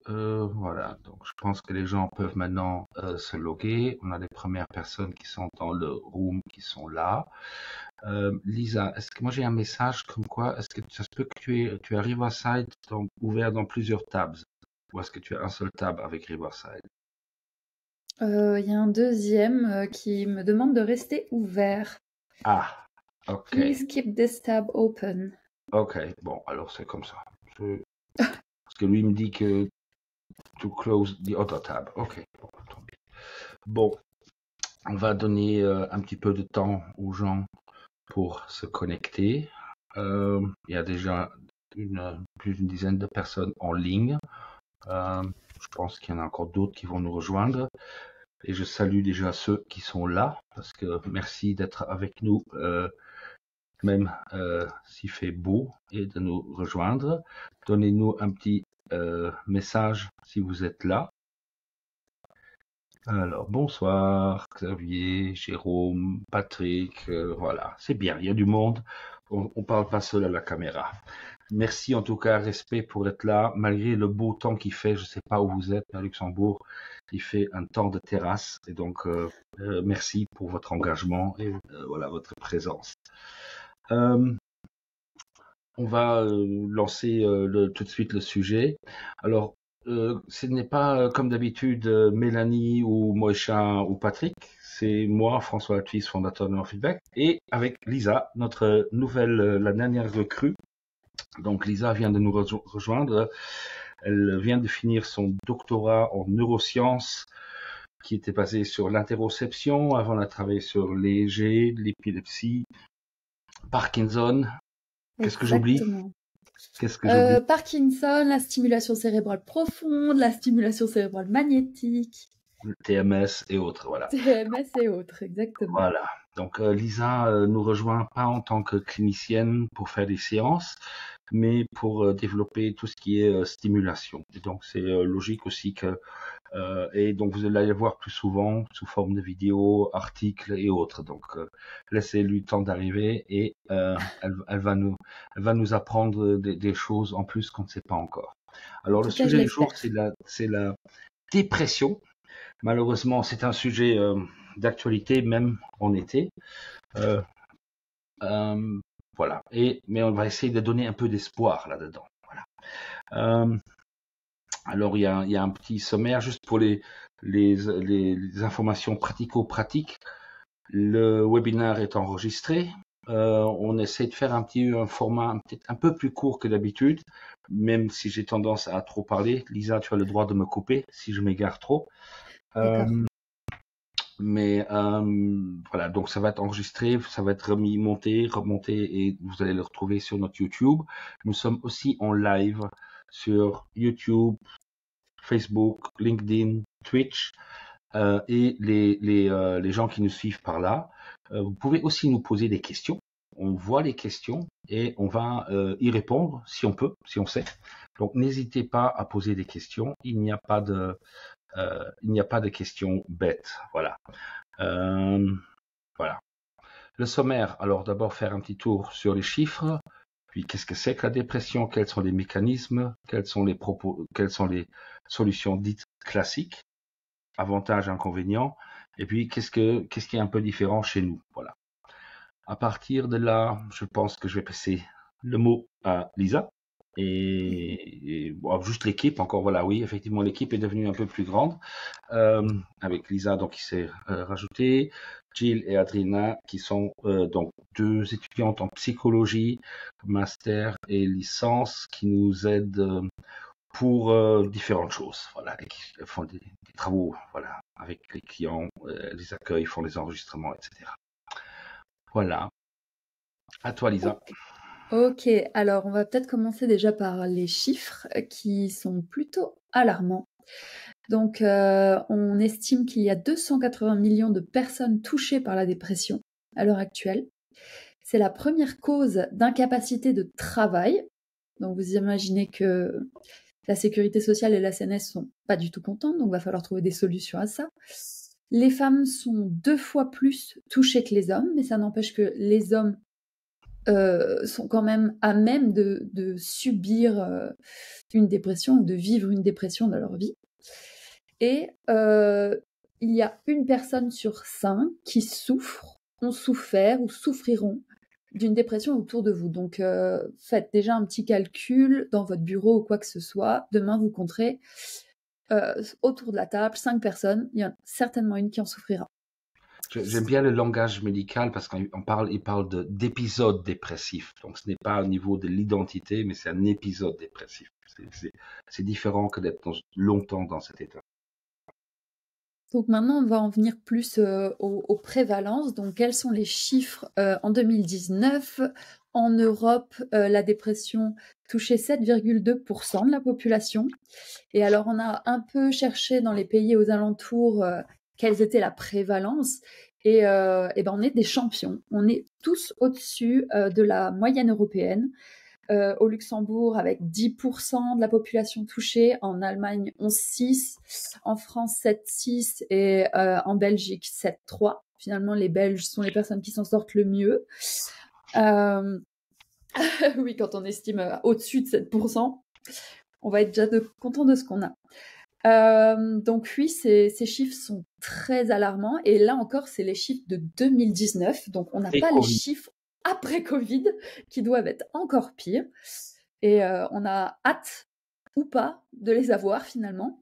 Voilà, donc je pense que les gens peuvent maintenant se loguer. On a les premières personnes qui sont dans le room qui sont là. Lisa, est-ce que moi j'ai un message comme quoi, est-ce que ça se peut que tu as Riverside ouvert dans plusieurs tabs? Ou est-ce que tu as un seul tab avec Riverside? Il y a un deuxième qui me demande de rester ouvert. Ah, ok, Please keep this tab open. ok, bon, alors c'est comme ça. Parce que lui me dit que to close the other tab. Ok, bon, tant pis. Bon, on va donner un petit peu de temps aux gens pour se connecter. Il y a déjà plus d'une dizaine de personnes en ligne. Je pense qu'il y en a encore d'autres qui vont nous rejoindre. Et je salue déjà ceux qui sont là, parce que merci d'être avec nous, même s'il fait beau, et de nous rejoindre. Donnez-nous un petit message si vous êtes là. Alors, bonsoir, Xavier, Jérôme, Patrick, voilà, c'est bien, il y a du monde, on parle pas seul à la caméra. Merci en tout cas, respect pour être là, malgré le beau temps qu'il fait, je sais pas où vous êtes, mais à Luxembourg, il fait un temps de terrasse, et donc merci pour votre engagement et voilà, votre présence. On va lancer tout de suite le sujet. Alors, ce n'est pas comme d'habitude Mélanie ou Moïcha ou Patrick, c'est moi, François Latvis, fondateur de Feedback, et avec Lisa, notre nouvelle, la dernière recrue. Donc Lisa vient de nous rejoindre. Elle vient de finir son doctorat en neurosciences qui était basé sur l'interoception. Avant, elle a travaillé sur l'EEG, l'épilepsie, Parkinson. Qu'est-ce que j'oublie? Exactement. Qu'est-ce que j'oublie? Parkinson, la stimulation cérébrale profonde, la stimulation cérébrale magnétique, Le TMS et autres, voilà. TMS et autres, exactement. Voilà. Donc Lisa nous rejoint pas en tant que clinicienne pour faire des séances, mais pour développer tout ce qui est stimulation. Et donc c'est logique aussi que et donc vous allez la voir plus souvent sous forme de vidéos, articles et autres. Donc laissez-lui le temps d'arriver et elle va nous apprendre des choses en plus qu'on ne sait pas encore. Alors En le tout cas, je sujet du jour l'espère. c'est la dépression. Malheureusement, c'est un sujet d'actualité même en été. Euh, euh, voilà. Mais on va essayer de donner un peu d'espoir là-dedans. Voilà. Alors il y a un petit sommaire juste pour les informations pratico-pratiques. Le webinaire est enregistré. On essaie de faire un format peut-être un peu plus court que d'habitude, même si j'ai tendance à trop parler. Lisa, tu as le droit de me couper si je m'égare trop. D'accord. Mais voilà, donc ça va être enregistré, ça va être remis, monté, remonté et vous allez le retrouver sur notre YouTube. Nous sommes aussi en live sur YouTube, Facebook, LinkedIn, Twitch et les gens qui nous suivent par là. Vous pouvez aussi nous poser des questions. On voit les questions et on va y répondre si on peut, si on sait. Donc n'hésitez pas à poser des questions. Il n'y a pas de questions bêtes. Voilà. Voilà. Le sommaire, alors d'abord faire un petit tour sur les chiffres, puis qu'est-ce que c'est que la dépression, quels sont les mécanismes, quels sont les solutions dites classiques, avantages, inconvénients, et puis qu'est-ce qui est un peu différent chez nous. Voilà. À partir de là, je pense que je vais passer le mot à Lisa. Et bon, juste l'équipe, encore voilà, oui, effectivement, l'équipe est devenue un peu plus grande, avec Lisa donc qui s'est rajoutée, Jill et Adrina qui sont donc deux étudiantes en psychologie, master et licence qui nous aident pour différentes choses, voilà, et qui font des travaux, voilà, avec les clients, les accueils, font les enregistrements, etc. Voilà. À toi, Lisa. Ok, alors on va peut-être commencer déjà par les chiffres qui sont plutôt alarmants. Donc, on estime qu'il y a 280 millions de personnes touchées par la dépression à l'heure actuelle. C'est la première cause d'incapacité de travail. Donc, vous imaginez que la sécurité sociale et la CNS sont pas du tout contentes, donc il va falloir trouver des solutions à ça. Les femmes sont 2 fois plus touchées que les hommes, mais ça n'empêche que les hommes sont quand même à même de subir une dépression ou de vivre une dépression dans leur vie. Et il y a une personne sur 5 qui souffre, ont souffert ou souffriront d'une dépression autour de vous. Donc, faites déjà un petit calcul dans votre bureau ou quoi que ce soit. Demain, vous compterez autour de la table 5 personnes. Il y en a certainement une qui en souffrira. J'aime bien le langage médical parce qu'il parle d'épisode dépressif. Donc, ce n'est pas au niveau de l'identité, mais c'est un épisode dépressif. C'est différent que d'être longtemps dans cet état. Donc maintenant, on va en venir plus aux prévalences. Donc, quels sont les chiffres en 2019 ? En Europe, la dépression touchait 7,2% de la population. Et alors, on a un peu cherché dans les pays aux alentours quelles étaient la prévalence. Et ben, on est des champions. On est tous au-dessus de la moyenne européenne. Au Luxembourg, avec 10% de la population touchée, en Allemagne 11,6%, en France 7,6% et en Belgique 7,3%. Finalement, les Belges sont les personnes qui s'en sortent le mieux. Oui, quand on estime au-dessus de 7%, on va être déjà content de ce qu'on a. Donc oui, ces chiffres sont très alarmants. Et là encore, c'est les chiffres de 2019. Donc on n'a pas les chiffres après Covid qui doivent être encore pires. Et on a hâte ou pas de les avoir finalement.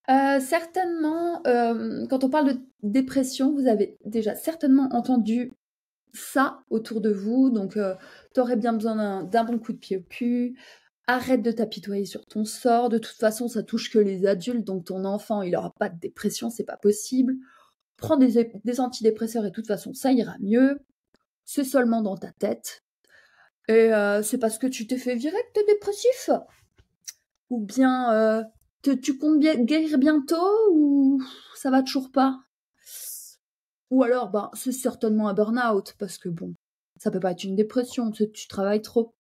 Certainement, quand on parle de dépression, vous avez déjà certainement entendu ça autour de vous. Donc, t'aurais bien besoin d'un bon coup de pied au cul. Arrête de t'apitoyer sur ton sort. De toute façon, ça touche que les adultes. Donc, ton enfant, il n'aura pas de dépression, c'est pas possible. Prends des antidépresseurs et de toute façon, ça ira mieux. C'est seulement dans ta tête. Et c'est parce que tu t'es fait virer que t'es dépressif. Ou bien tu comptes guérir bientôt ou ça va toujours pas. Ou alors, ben, c'est certainement un burn-out parce que bon, ça peut pas être une dépression, tu travailles trop.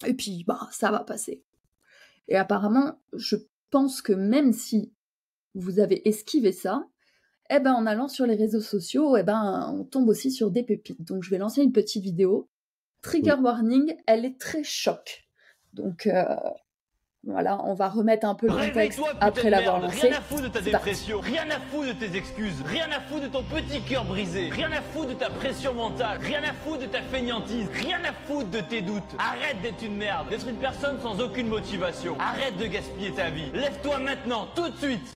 Et puis, bah, ça va passer. Et apparemment, je pense que même si vous avez esquivé ça, eh ben, en allant sur les réseaux sociaux, eh ben, on tombe aussi sur des pépites. Donc, je vais lancer une petite vidéo. Trigger warning, elle est très choc. Donc, voilà, on va remettre un peu le contexte après l'avoir lancé. Rien à foutre de ta dépression, rien à foutre de tes excuses, rien à foutre de ton petit cœur brisé, rien à foutre de ta pression mentale, rien à foutre de ta fainéantise, rien à foutre de tes doutes. Arrête d'être une merde, d'être une personne sans aucune motivation. Arrête de gaspiller ta vie. Lève-toi maintenant, tout de suite.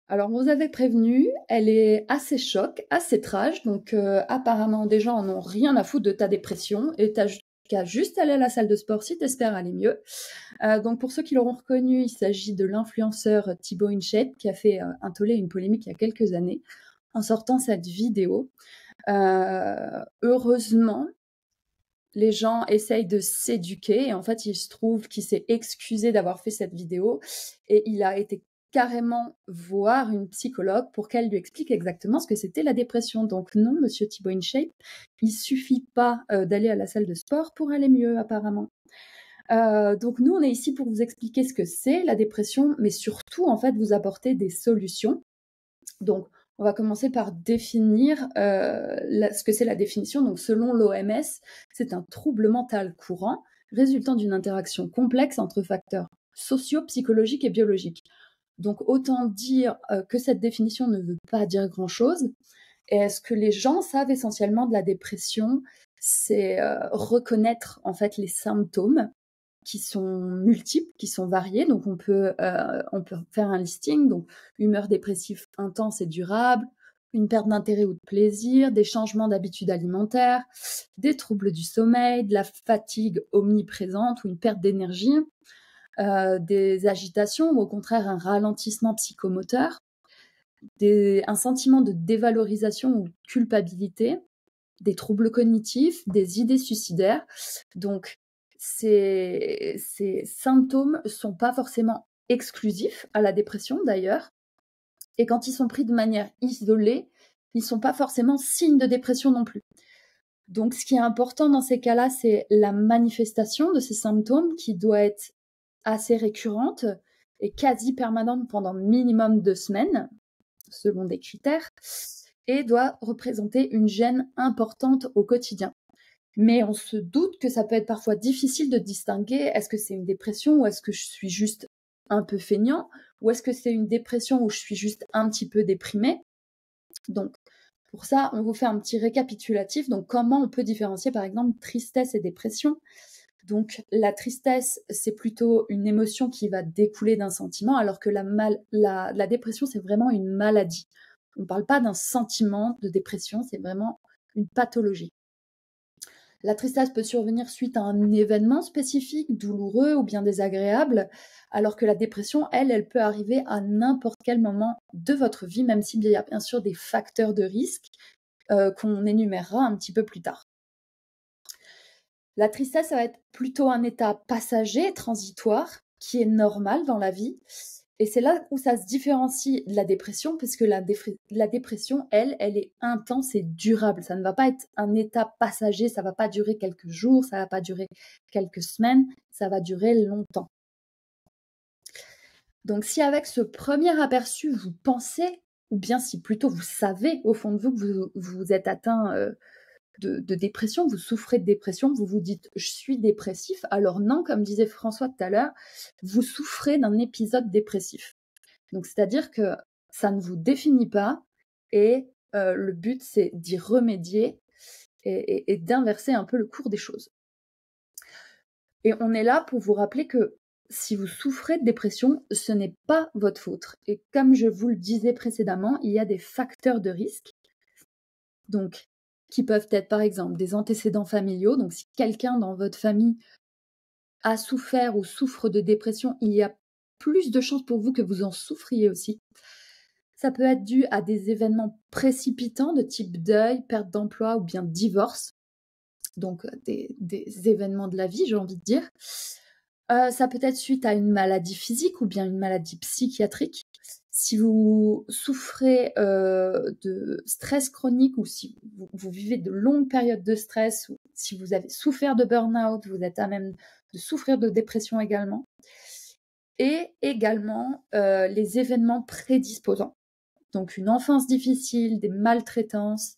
Alors, on vous avait prévenu, elle est assez choc, assez trash, donc apparemment des gens en ont rien à foutre de ta dépression et t'as qu'à juste aller à la salle de sport si t'espères aller mieux. Donc pour ceux qui l'auront reconnu, il s'agit de l'influenceur Thibaut InShape qui a fait un tollé, une polémique il y a quelques années en sortant cette vidéo. Heureusement, les gens essayent de s'éduquer et en fait il se trouve qu'il s'est excusé d'avoir fait cette vidéo et il a été carrément voir une psychologue pour qu'elle lui explique exactement ce que c'était la dépression. Donc non, monsieur Thibaut InShape, il suffit pas d'aller à la salle de sport pour aller mieux apparemment. Donc nous, on est ici pour vous expliquer ce que c'est la dépression, mais surtout en fait vous apporter des solutions. Donc on va commencer par définir ce que c'est la définition. Donc selon l'OMS, c'est un trouble mental courant résultant d'une interaction complexe entre facteurs sociaux, psychologiques et biologiques. Donc autant dire que cette définition ne veut pas dire grand-chose. Et ce que les gens savent essentiellement de la dépression, c'est reconnaître en fait les symptômes qui sont multiples, qui sont variés. Donc on peut faire un listing. Donc humeur dépressive intense et durable, une perte d'intérêt ou de plaisir, des changements d'habitude alimentaire, des troubles du sommeil, de la fatigue omniprésente ou une perte d'énergie, des agitations ou au contraire un ralentissement psychomoteur, un sentiment de dévalorisation ou de culpabilité, des troubles cognitifs, des idées suicidaires. Donc, ces symptômes ne sont pas forcément exclusifs à la dépression d'ailleurs. Et quand ils sont pris de manière isolée, ils ne sont pas forcément signes de dépression non plus. Donc, ce qui est important dans ces cas-là, c'est la manifestation de ces symptômes qui doit être assez récurrente et quasi permanente pendant minimum 2 semaines. selon des critères et doit représenter une gêne importante au quotidien. Mais on se doute que ça peut être parfois difficile de distinguer est-ce que c'est une dépression ou est-ce que je suis juste un peu feignant ou est-ce que c'est une dépression où je suis juste un petit peu déprimé. Donc, pour ça, on vous fait un petit récapitulatif. Donc, comment on peut différencier, par exemple, tristesse et dépression? Donc, la tristesse, c'est plutôt une émotion qui va découler d'un sentiment, alors que la dépression, c'est vraiment une maladie. On ne parle pas d'un sentiment de dépression, c'est vraiment une pathologie. La tristesse peut survenir suite à un événement spécifique, douloureux ou bien désagréable, alors que la dépression, elle peut arriver à n'importe quel moment de votre vie, même s'il y a bien sûr des facteurs de risque qu'on énumérera un petit peu plus tard. La tristesse, ça va être plutôt un état passager, transitoire, qui est normal dans la vie. Et c'est là où ça se différencie de la dépression, puisque la dépression, elle est intense et durable. Ça ne va pas être un état passager, ça ne va pas durer quelques jours, ça ne va pas durer quelques semaines, ça va durer longtemps. Donc si avec ce premier aperçu, vous pensez, ou bien si plutôt vous savez au fond de vous que vous êtes atteint de dépression, vous souffrez de dépression, vous vous dites « je suis dépressif », alors non, comme disait François tout à l'heure, vous souffrez d'un épisode dépressif. Donc c'est-à-dire que ça ne vous définit pas et le but c'est d'y remédier et d'inverser un peu le cours des choses. Et on est là pour vous rappeler que si vous souffrez de dépression, ce n'est pas votre faute. Et comme je vous le disais précédemment, il y a des facteurs de risque. Donc, qui peuvent être par exemple des antécédents familiaux. Donc si quelqu'un dans votre famille a souffert ou souffre de dépression, il y a plus de chances pour vous que vous en souffriez aussi. Ça peut être dû à des événements précipitants de type deuil, perte d'emploi ou bien divorce. Donc des événements de la vie, j'ai envie de dire. Ça peut être suite à une maladie physique ou bien une maladie psychiatrique. Si vous souffrez de stress chronique ou si vous vivez de longues périodes de stress ou si vous avez souffert de burn-out, vous êtes à même de souffrir de dépression également. Et également les événements prédisposants. Donc une enfance difficile, des maltraitances,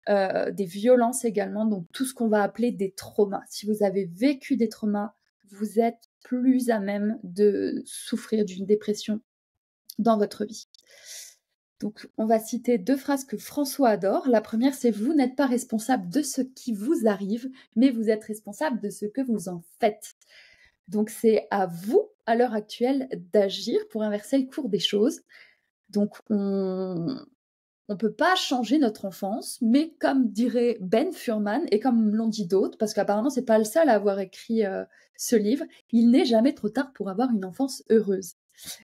des violences également, donc tout ce qu'on va appeler des traumas. Si vous avez vécu des traumas, vous êtes plus à même de souffrir d'une dépression dans votre vie. Donc, on va citer 2 phrases que François adore. La première, c'est « Vous n'êtes pas responsable de ce qui vous arrive, mais vous êtes responsable de ce que vous en faites. » Donc, c'est à vous, à l'heure actuelle, d'agir pour inverser le cours des choses. Donc, on ne peut pas changer notre enfance, mais comme dirait Ben Furman, et comme l'ont dit d'autres, parce qu'apparemment, c'est pas le seul à avoir écrit ce livre, il n'est jamais trop tard pour avoir une enfance heureuse.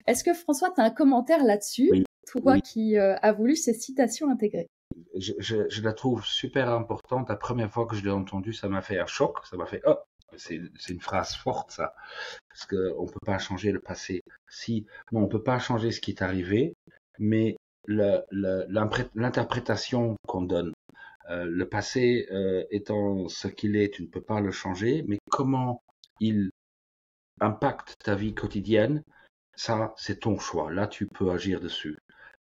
Est-ce que François, tu as un commentaire là-dessus, Oui, toi oui. qui as voulu ces citations intégrées? Je la trouve super importante. La première fois que je l'ai entendue, ça m'a fait un choc. Ça m'a fait oh, c'est une phrase forte ça, parce que on peut pas changer le passé. Non, on peut pas changer ce qui est arrivé, mais l'interprétation qu'on donne. Le passé étant ce qu'il est, tu ne peux pas le changer, mais comment il impacte ta vie quotidienne, ça, c'est ton choix. Là, tu peux agir dessus.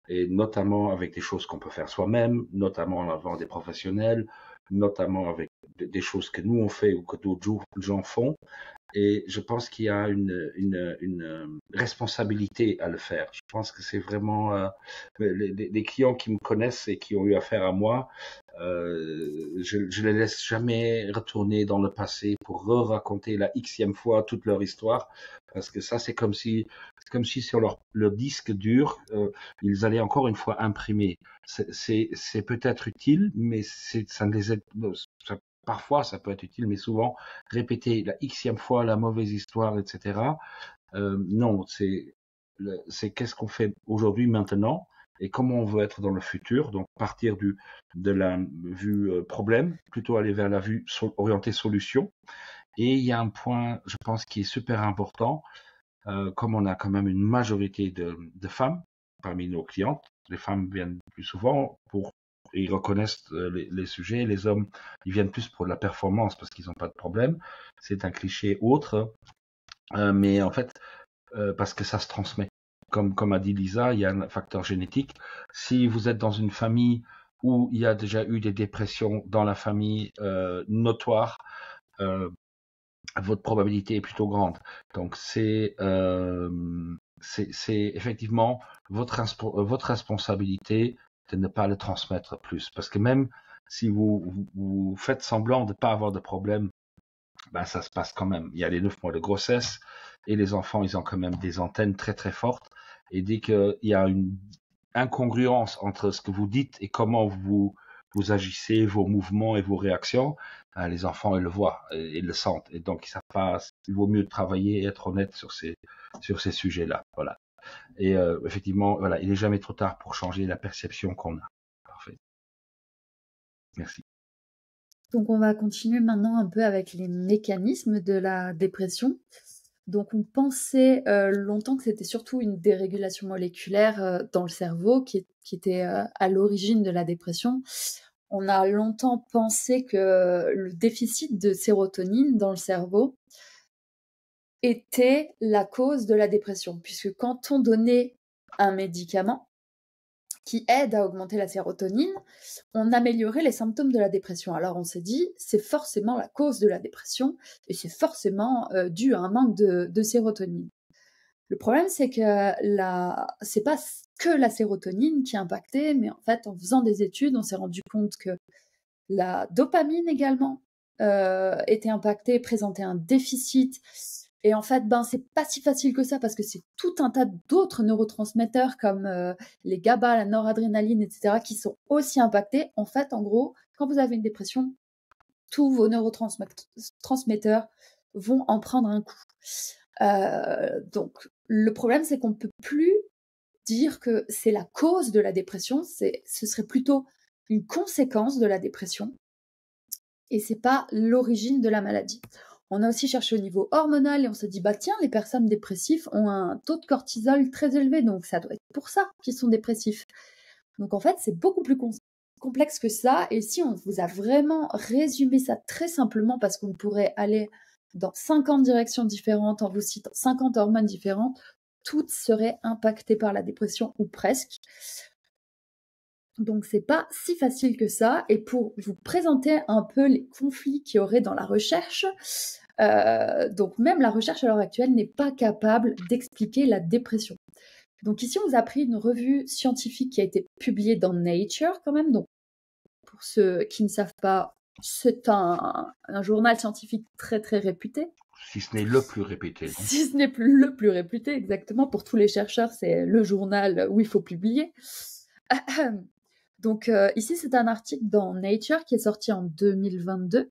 Et notamment avec des choses qu'on peut faire soi-même, notamment en avant des professionnels, notamment avec des choses que nous on fait ou que d'autres gens font. Et je pense qu'il y a une responsabilité à le faire. Je pense que c'est vraiment les clients qui me connaissent et qui ont eu affaire à moi, je les laisse jamais retourner dans le passé pour raconter la xème fois toute leur histoire, parce que ça c'est comme si sur leur disque dur ils allaient encore une fois imprimer. C'est peut-être utile, mais ça ne les aide. Parfois, ça peut être utile, mais souvent, répéter la xème fois la mauvaise histoire, etc. Non, c'est qu'est-ce qu'on fait aujourd'hui, maintenant, et comment on veut être dans le futur. Donc, partir de la vue problème, plutôt aller vers la vue orientée solution. Et il y a un point, je pense, qui est super important, comme on a quand même une majorité de femmes parmi nos clientes. Les femmes viennent plus souvent ils reconnaissent les sujets. Les hommes, ils viennent plus pour la performance parce qu'ils n'ont pas de problème. C'est un cliché autre, mais en fait, parce que ça se transmet. comme a dit Lisa, il y a un facteur génétique. Si vous êtes dans une famille où il y a déjà eu des dépressions dans la famille notoires, votre probabilité est plutôt grande. Donc c'est effectivement votre responsabilité de ne pas le transmettre plus. Parce que même si vous faites semblant de ne pas avoir de problème, ben ça se passe quand même. Il y a les 9 mois de grossesse et les enfants, ils ont quand même des antennes très très fortes. Et dès qu'il y a une incongruence entre ce que vous dites et comment vous agissez, vos mouvements et vos réactions, ben les enfants, ils le voient, ils le sentent. Et donc, ils savent pas, il vaut mieux travailler et être honnête sur ces sujets-là. Voilà. Et effectivement, voilà, il n'est jamais trop tard pour changer la perception qu'on a. Parfait. Merci. Donc on va continuer maintenant un peu avec les mécanismes de la dépression. Donc on pensait longtemps que c'était surtout une dérégulation moléculaire dans le cerveau qui était à l'origine de la dépression. On a longtemps pensé que le déficit de sérotonine dans le cerveau était la cause de la dépression, puisque quand on donnait un médicament qui aide à augmenter la sérotonine, on améliorait les symptômes de la dépression. Alors on s'est dit, c'est forcément la cause de la dépression, et c'est forcément dû à un manque de sérotonine. Le problème, c'est que c'est pas que la sérotonine qui est impactée, mais en fait, en faisant des études, on s'est rendu compte que la dopamine également était impactée, présentait un déficit. Et en fait, c'est pas si facile que ça parce que c'est tout un tas d'autres neurotransmetteurs comme les GABA, la noradrénaline, etc. qui sont aussi impactés. En fait, en gros, quand vous avez une dépression, tous vos neurotransmetteurs vont en prendre un coup. Donc, le problème, c'est qu'on ne peut plus dire que c'est la cause de la dépression. Ce serait plutôt une conséquence de la dépression. Et c'est pas l'origine de la maladie. On a aussi cherché au niveau hormonal et on s'est dit, tiens, les personnes dépressives ont un taux de cortisol très élevé, donc ça doit être pour ça qu'ils sont dépressifs. Donc en fait, c'est beaucoup plus complexe que ça. Et si on vous a vraiment résumé ça très simplement, parce qu'on pourrait aller dans 50 directions différentes en vous citant 50 hormones différentes, toutes seraient impactées par la dépression ou presque. Donc c'est pas si facile que ça. Et pour vous présenter un peu les conflits qu'il y aurait dans la recherche, donc même la recherche à l'heure actuelle n'est pas capable d'expliquer la dépression. Donc ici on vous a pris une revue scientifique qui a été publiée dans Nature quand même. Donc pour ceux qui ne savent pas, c'est un journal scientifique très très réputé. Si ce n'est le plus réputé. Si ce n'est plus le plus réputé, exactement. Pour tous les chercheurs, c'est le journal où il faut publier. Donc ici, c'est un article dans Nature qui est sorti en 2022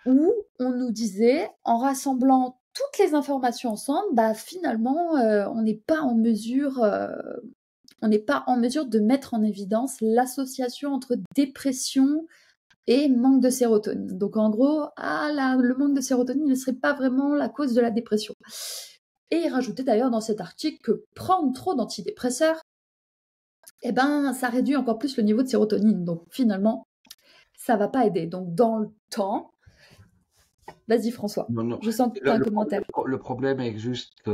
où on nous disait, en rassemblant toutes les informations ensemble, finalement, on n'est pas en mesure de mettre en évidence l'association entre dépression et manque de sérotonine. Donc en gros, le manque de sérotonine ne serait pas vraiment la cause de la dépression. Et il rajoutait d'ailleurs dans cet article que prendre trop d'antidépresseurs, ça réduit encore plus le niveau de sérotonine. Donc finalement, ça va pas aider. Donc dans le temps, vas-y François, non. Je sens que tu as un commentaire. Le problème est juste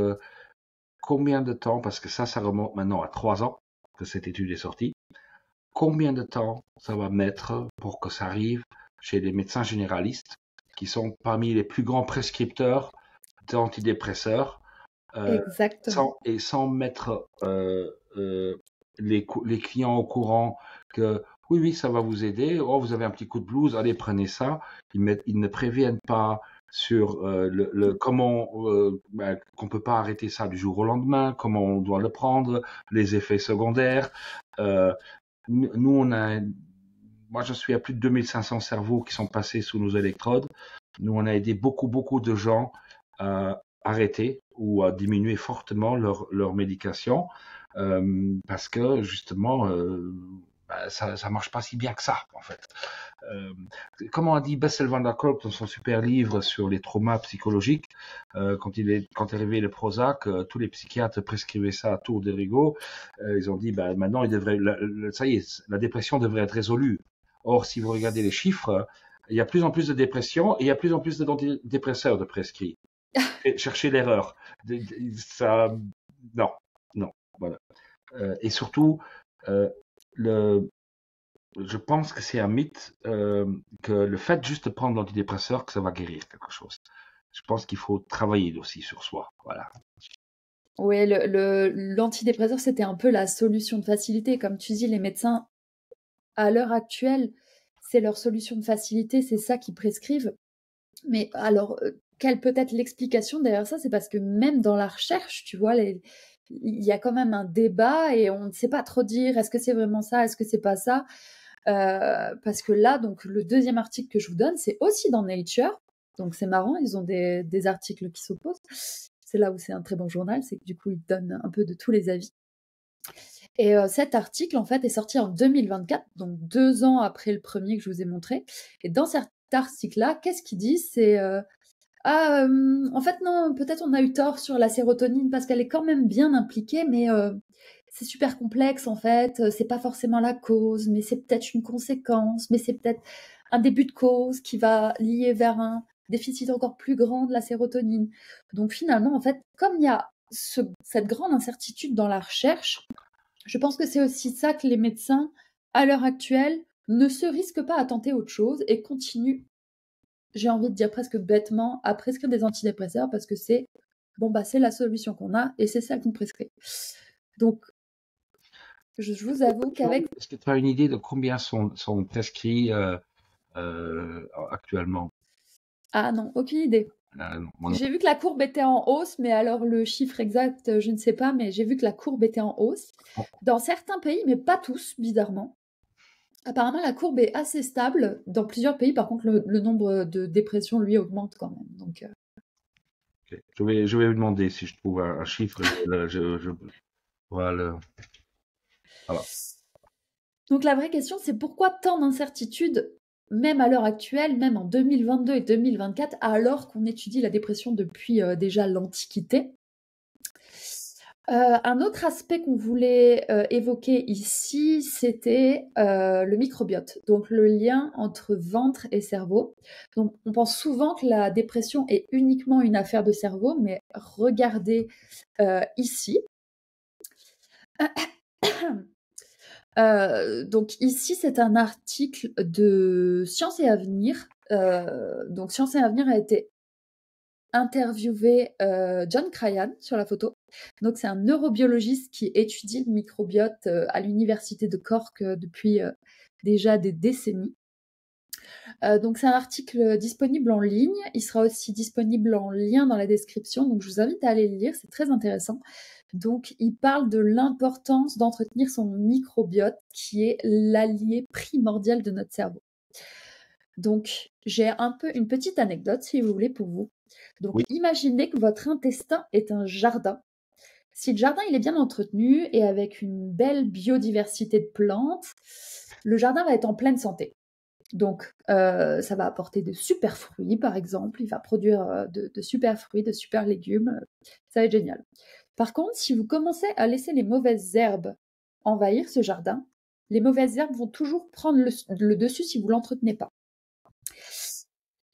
combien de temps, parce que ça remonte maintenant à 3 ans que cette étude est sortie, combien de temps ça va mettre pour que ça arrive chez les médecins généralistes qui sont parmi les plus grands prescripteurs d'antidépresseurs sans mettre les clients au courant que oui, ça va vous aider. Oh, vous avez un petit coup de blues, allez, prenez ça. Ils ne préviennent pas sur comment qu'on peut pas arrêter ça du jour au lendemain, comment on doit le prendre, les effets secondaires. Nous, moi, je suis à plus de 2500 cerveaux qui sont passés sous nos électrodes. Nous, on a aidé beaucoup de gens à arrêter ou à diminuer fortement leur médication parce que justement ça marche pas si bien que ça en fait. Comme a dit Bessel van der Kolk dans son super livre sur les traumas psychologiques, quand est arrivé le Prozac, tous les psychiatres prescrivaient ça à tour de rigot. Ils ont dit maintenant ça y est, la dépression devrait être résolue. Or, si vous regardez les chiffres, il y a plus en plus de dépression et il y a plus en plus d'antidépresseurs de prescrits. Cherchez l'erreur. Ça, Non, non, voilà. Et surtout, euh, le, je pense que c'est un mythe que le fait juste de prendre l'antidépresseur, que ça va guérir quelque chose. Je pense qu'il faut travailler aussi sur soi. Voilà. Oui, l'antidépresseur, c'était un peu la solution de facilité. Comme tu dis, les médecins, à l'heure actuelle, c'est leur solution de facilité, c'est ça qu'ils prescrivent. Mais alors, quelle peut être l'explication derrière ça? C'est parce que même dans la recherche, tu vois, il y a quand même un débat et on ne sait pas trop dire est-ce que c'est vraiment ça, est-ce que c'est pas ça. Parce que là, donc, le deuxième article que je vous donne, c'est aussi dans Nature. Donc c'est marrant, ils ont des articles qui s'opposent. C'est là où c'est un très bon journal, c'est que du coup, ils donnent un peu de tous les avis. Et cet article, en fait, est sorti en 2024, donc 2 ans après le premier que je vous ai montré. Et dans cet article-là, qu'est-ce qu'ils disent? C'est en fait, non, peut-être on a eu tort sur la sérotonine parce qu'elle est quand même bien impliquée, mais c'est super complexe en fait. C'est pas forcément la cause, mais c'est peut-être une conséquence, mais c'est peut-être un début de cause qui va lier vers un déficit encore plus grand de la sérotonine. Donc finalement, en fait, comme il y a cette grande incertitude dans la recherche, je pense que c'est aussi ça que les médecins, à l'heure actuelle, ne se risquent pas à tenter autre chose et continuent, j'ai envie de dire presque bêtement, à prescrire des antidépresseurs parce que c'est c'est la solution qu'on a et c'est ça qu'on prescrit. Donc, je vous avoue qu'avec... Est-ce que tu as une idée de combien sont prescrits actuellement? Ah non, aucune idée. J'ai vu que la courbe était en hausse, mais alors le chiffre exact, je ne sais pas, mais j'ai vu que la courbe était en hausse. Dans certains pays, mais pas tous, bizarrement. Apparemment, la courbe est assez stable. Dans plusieurs pays, par contre, le nombre de dépressions, lui, augmente quand même. Donc, Okay. Je vais vous demander si je trouve un chiffre. Voilà. Voilà. Donc la vraie question, c'est pourquoi tant d'incertitudes, même à l'heure actuelle, même en 2022 et 2024, alors qu'on étudie la dépression depuis déjà l'Antiquité. Un autre aspect qu'on voulait évoquer ici, c'était le microbiote, donc le lien entre ventre et cerveau. Donc on pense souvent que la dépression est uniquement une affaire de cerveau, mais regardez ici. Donc ici, c'est un article de Science et Avenir. Donc Science et Avenir a été interviewé John Cryan sur la photo. Donc c'est un neurobiologiste qui étudie le microbiote à l'université de Cork depuis déjà des décennies. Donc c'est un article disponible en ligne. Il sera aussi disponible en lien dans la description. Donc je vous invite à aller le lire, c'est très intéressant. Donc il parle de l'importance d'entretenir son microbiote qui est l'allié primordial de notre cerveau. Donc j'ai un peu une petite anecdote si vous voulez pour vous. Donc Oui. imaginez que votre intestin est un jardin. Si le jardin il est bien entretenu et avec une belle biodiversité de plantes, le jardin va être en pleine santé. Donc, ça va apporter de super fruits, par exemple. Il va produire de super fruits, de super légumes. Ça va être génial. Par contre, si vous commencez à laisser les mauvaises herbes envahir ce jardin, les mauvaises herbes vont toujours prendre le dessus si vous ne l'entretenez pas.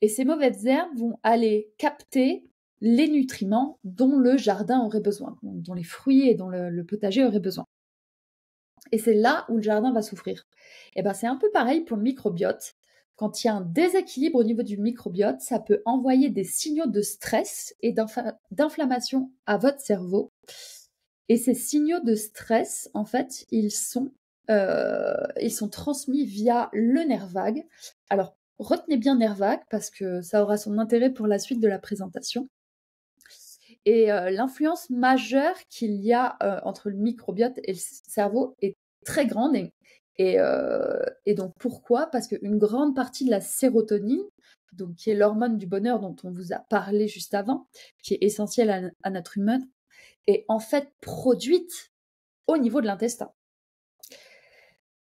Et ces mauvaises herbes vont aller capter les nutriments dont le jardin aurait besoin, dont les fruits et dont le potager auraient besoin. Et c'est là où le jardin va souffrir. Et ben c'est un peu pareil pour le microbiote. Quand il y a un déséquilibre au niveau du microbiote, ça peut envoyer des signaux de stress et d'inflammation à votre cerveau. Et ces signaux de stress, en fait, ils sont transmis via le nerf vague. Alors, retenez bien nerf vague parce que ça aura son intérêt pour la suite de la présentation. Et l'influence majeure qu'il y a entre le microbiote et le cerveau est très grande. Et donc pourquoi? Parce qu'une grande partie de la sérotonine, donc qui est l'hormone du bonheur dont on vous a parlé juste avant, qui est essentielle à notre humain, est en fait produite au niveau de l'intestin.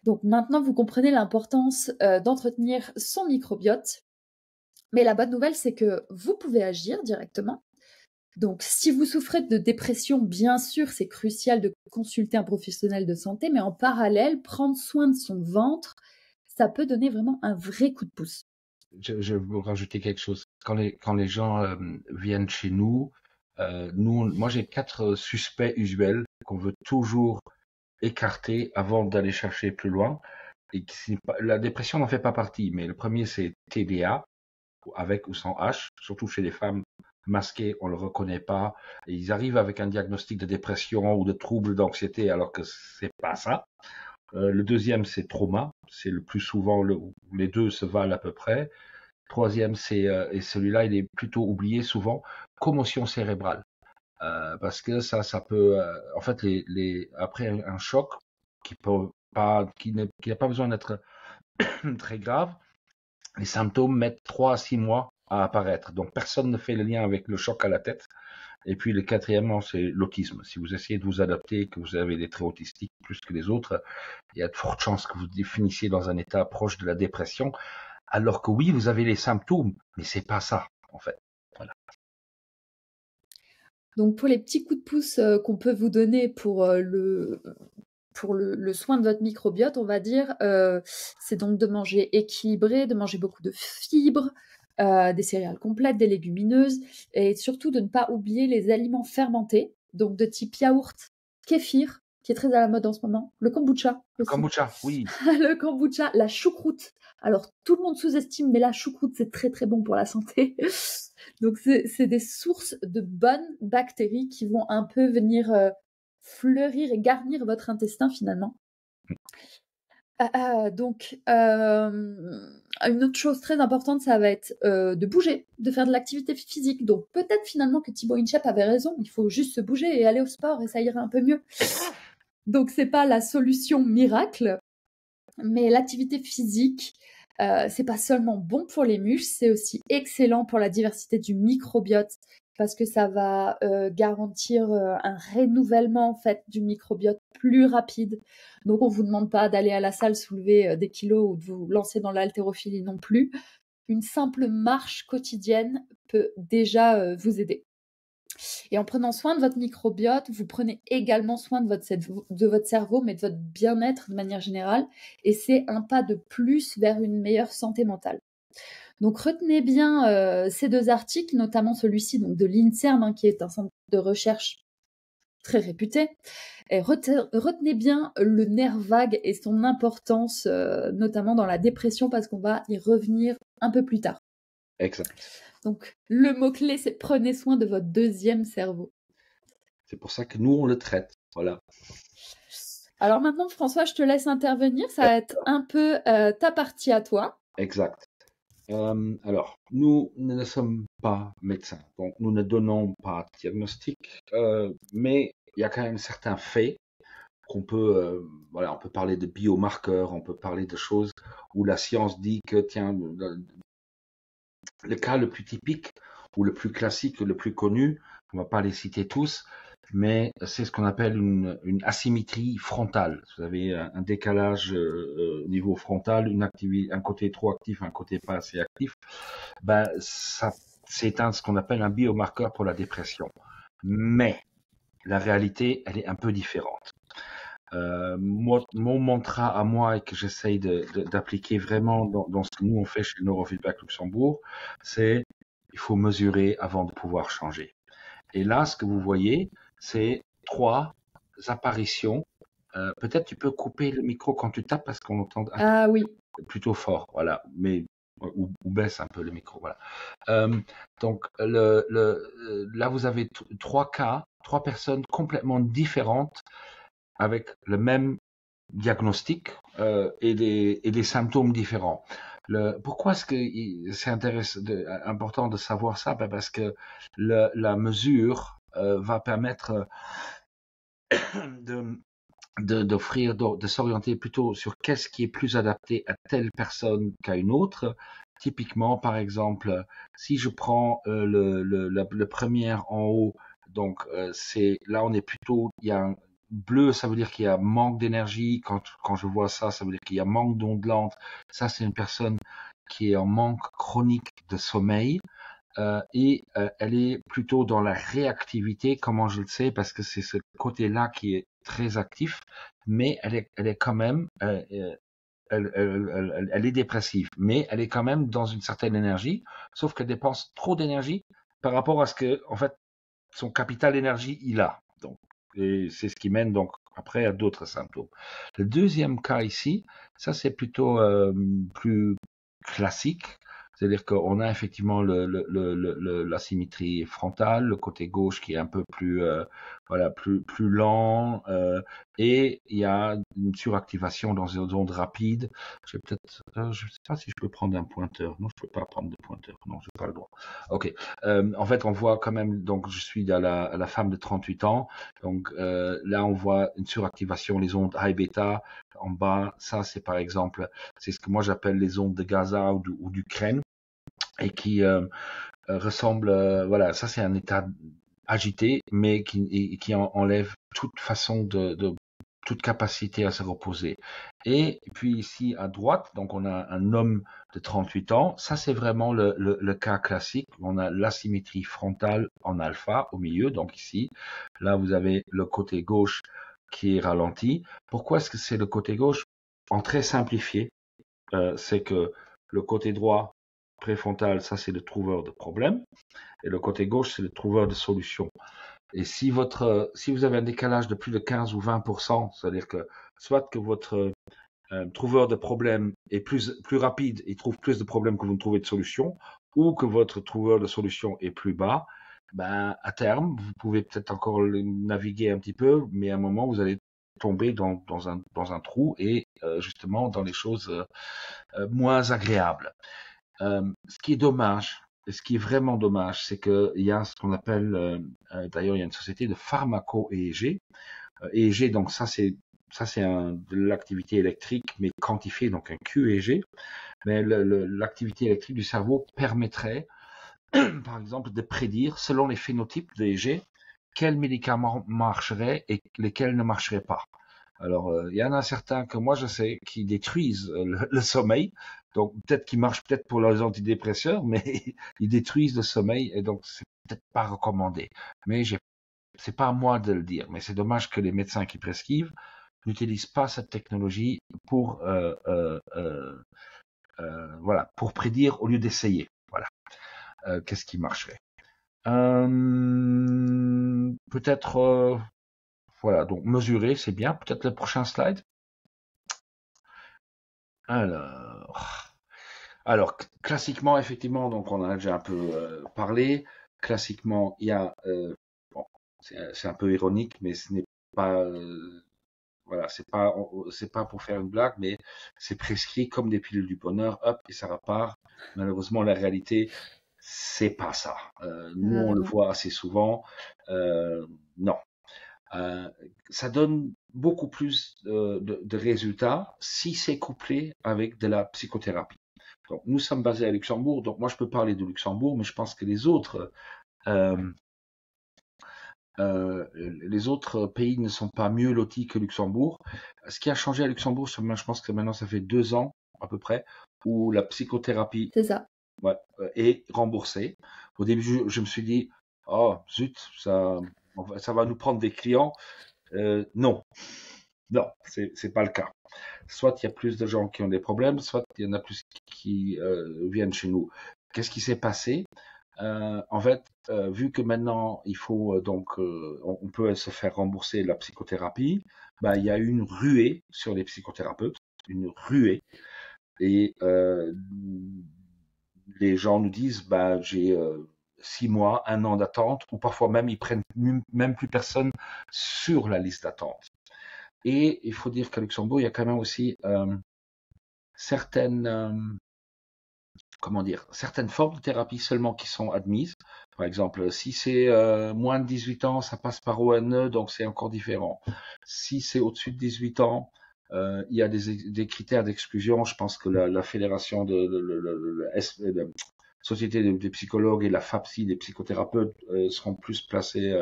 Donc maintenant, vous comprenez l'importance d'entretenir son microbiote. Mais la bonne nouvelle, c'est que vous pouvez agir directement. Donc, si vous souffrez de dépression, bien sûr, c'est crucial de consulter un professionnel de santé, mais en parallèle, prendre soin de son ventre, ça peut donner vraiment un vrai coup de pouce. Je veux rajouter quelque chose. Quand les gens viennent chez nous, Moi j'ai 4 suspects usuels qu'on veut toujours écarter avant d'aller chercher plus loin. Et la dépression n'en fait pas partie, mais le premier c'est TDA, avec ou sans H, surtout chez les femmes masquées, on le reconnaît pas. Et ils arrivent avec un diagnostic de dépression ou de troubles d'anxiété alors que c'est pas ça. Le deuxième c'est trauma, c'est le plus souvent les deux se valent à peu près. Troisième c'est et celui-là il est plutôt oublié souvent, commotion cérébrale. Parce que ça peut en fait après un choc qui n'a pas besoin d'être très grave, les symptômes mettent 3 à 6 mois à apparaître. Donc personne ne fait le lien avec le choc à la tête. Et puis le quatrièmement, c'est l'autisme. Si vous essayez de vous adapter, que vous avez des traits autistiques plus que les autres, il y a de fortes chances que vous définissiez dans un état proche de la dépression. Alors que oui, vous avez les symptômes, mais c'est pas ça, en fait. Voilà. Donc pour les petits coups de pouce qu'on peut vous donner pour le soin de votre microbiote, on va dire, c'est donc de manger équilibré, de manger beaucoup de fibres, des céréales complètes, des légumineuses, et surtout de ne pas oublier les aliments fermentés, donc de type yaourt, kéfir, qui est très à la mode en ce moment, le kombucha Le aussi. kombucha, oui. Le kombucha, la choucroute. Alors tout le monde sous-estime, mais la choucroute c'est très très bon pour la santé. Donc c'est des sources de bonnes bactéries qui vont un peu venir fleurir et garnir votre intestin finalement. Donc une autre chose très importante, ça va être de bouger, de faire de l'activité physique. Donc peut-être finalement que Thibaut Inchep avait raison, il faut juste se bouger et aller au sport et ça ira un peu mieux. Donc c'est pas la solution miracle, mais l'activité physique, c'est pas seulement bon pour les muscles, c'est aussi excellent pour la diversité du microbiote parce que ça va garantir un renouvellement en fait du microbiote plus rapide. Donc on vous demande pas d'aller à la salle soulever des kilos ou de vous lancer dans l'haltérophilie non plus. Une simple marche quotidienne peut déjà vous aider. Et en prenant soin de votre microbiote, vous prenez également soin de votre cerveau, mais de votre bien-être de manière générale. Et c'est un pas de plus vers une meilleure santé mentale. Donc retenez bien ces 2 articles, notamment celui-ci donc de l'INSERM, qui est un centre de recherche très réputé. Et retenez bien le nerf vague et son importance, notamment dans la dépression, parce qu'on va y revenir un peu plus tard. Exact. Donc, le mot-clé, c'est prenez soin de votre deuxième cerveau. C'est pour ça que nous, on le traite. Voilà. Alors maintenant, François, je te laisse intervenir. Ça va être un peu ta partie à toi. Exact. Alors, nous ne sommes pas médecins, donc nous ne donnons pas de diagnostic, mais il y a quand même certains faits qu'on peut, on peut parler de biomarqueurs, on peut parler de choses où la science dit que, tiens, le cas le plus typique ou le plus classique, le plus connu, on va pas les citer tous, mais c'est ce qu'on appelle une asymétrie frontale. Vous avez un décalage au niveau frontal, un côté trop actif, un côté pas assez actif. Ça, c'est ce qu'on appelle un biomarqueur pour la dépression. Mais la réalité, elle est un peu différente. Mon mantra à moi et que j'essaye d'appliquer vraiment dans ce que nous on fait chez Neurofeedback Luxembourg, c'est il faut mesurer avant de pouvoir changer. Et là, ce que vous voyez, c'est 3 apparitions. Peut-être tu peux couper le micro quand tu tapes parce qu'on entend oui. Plutôt fort, voilà, mais ou baisse un peu le micro, voilà. Donc là, vous avez 3 cas, 3 personnes complètement différentes avec le même diagnostic et des symptômes différents. Pourquoi est-ce que c'est important de savoir ça? Parce que la mesure va permettre de s'orienter plutôt sur qu'est-ce qui est plus adapté à telle personne qu'à une autre. Typiquement, par exemple, si je prends le premier en haut, donc là on est plutôt, il y a un bleu, ça veut dire qu'il y a manque d'énergie. Quand je vois ça, ça veut dire qu'il y a manque d'ondes lentes. Ça, c'est une personne qui est en manque chronique de sommeil. Et elle est plutôt dans la réactivité, comment je le sais, parce que c'est ce côté-là qui est très actif, mais elle est quand même, elle est dépressive, mais elle est quand même dans une certaine énergie, sauf qu'elle dépense trop d'énergie par rapport à ce que, en fait, son capital énergie, il a. Donc, et c'est ce qui mène donc après à d'autres symptômes. Le deuxième cas ici, ça c'est plutôt plus classique. C'est-à-dire qu'on a effectivement l'asymétrie frontale, le côté gauche qui est un peu plus, plus lent, et il y a une suractivation dans une onde rapide. Je sais pas si je peux prendre un pointeur. Non, je peux pas prendre de pointeur. Non, j'ai pas le droit. Ok. En fait, on voit quand même. Donc, je suis à la femme de 38 ans. Donc là, on voit une suractivation les ondes high beta. En bas, ça c'est par exemple, c'est ce que moi j'appelle les ondes de Gaza ou d'Ukraine, et qui ressemble, voilà, ça c'est un état agité, mais qui enlève toute façon toute capacité à se reposer. Et puis ici à droite, donc on a un homme de 38 ans, ça c'est vraiment le cas classique, on a l'asymétrie frontale en alpha au milieu, donc ici, là vous avez le côté gauche qui est ralenti. Pourquoi est-ce que c'est le côté gauche? En très simplifié, c'est que le côté droit préfrontal, ça c'est le trouveur de problèmes, et le côté gauche c'est le trouveur de solutions. Et si vous avez un décalage de plus de 15 ou 20%, c'est-à-dire que soit que votre trouveur de problèmes est plus rapide et trouve plus de problèmes que vous ne trouvez de solutions, ou que votre trouveur de solutions est plus bas, ben à terme vous pouvez peut-être encore naviguer un petit peu, mais à un moment vous allez tomber dans un trou et justement dans les choses moins agréables. Ce qui est dommage, et ce qui est vraiment dommage, c'est qu'il y a ce qu'on appelle, d'ailleurs il y a une société de pharmaco-EEG. EEG, donc ça c'est de l'activité électrique, mais quantifiée, donc un QEEG. Mais l'activité électrique du cerveau permettrait, par exemple, de prédire, selon les phénotypes d'EEG, quels médicaments marcheraient et lesquels ne marcheraient pas. Alors, il y en a certains que moi je sais qui détruisent le sommeil. Donc, peut-être qu'ils marchent peut-être pour les antidépresseurs, mais ils détruisent le sommeil et donc c'est peut-être pas recommandé. Mais c'est pas à moi de le dire. Mais c'est dommage que les médecins qui prescrivent n'utilisent pas cette technologie pour voilà, pour prédire au lieu d'essayer. Voilà, qu'est-ce qui marcherait. Peut-être voilà, donc mesurer, c'est bien. Peut-être le prochain slide. Alors, classiquement, effectivement, donc on en a déjà un peu parlé. Classiquement, il y a, bon, c'est un peu ironique, mais ce n'est pas, voilà, c'est pas pour faire une blague, mais c'est prescrit comme des pilules du bonheur, hop, et ça repart. Malheureusement, la réalité, c'est pas ça. Nous, on le voit assez souvent. Non. Ça donne beaucoup plus de résultats si c'est couplé avec de la psychothérapie. Donc, nous sommes basés à Luxembourg, donc moi je peux parler de Luxembourg, mais je pense que les autres pays ne sont pas mieux lotis que Luxembourg. Ce qui a changé à Luxembourg, je pense que maintenant ça fait 2 ans à peu près, où la psychothérapie est remboursée. Au début, je me suis dit, oh zut, ça va nous prendre des clients. Non, c'est pas le cas. Soit il y a plus de gens qui ont des problèmes, soit il y en a plus qui viennent chez nous. Qu'est-ce qui s'est passé? En fait, vu que maintenant il faut on peut se faire rembourser la psychothérapie, ben, il y a eu une ruée sur les psychothérapeutes, une ruée, et les gens nous disent, ben, j'ai 6 mois, 1 an d'attente, ou parfois même ils prennent même plus personne sur la liste d'attente. Et il faut dire qu'à Luxembourg, il y a quand même aussi certaines formes de thérapie seulement qui sont admises. Par exemple, si c'est moins de 18 ans, ça passe par ONE, donc c'est encore différent. Si c'est au-dessus de 18 ans, il y a des critères d'exclusion. Je pense que la fédération de Société des psychologues et la FAPSI des psychothérapeutes seront plus placés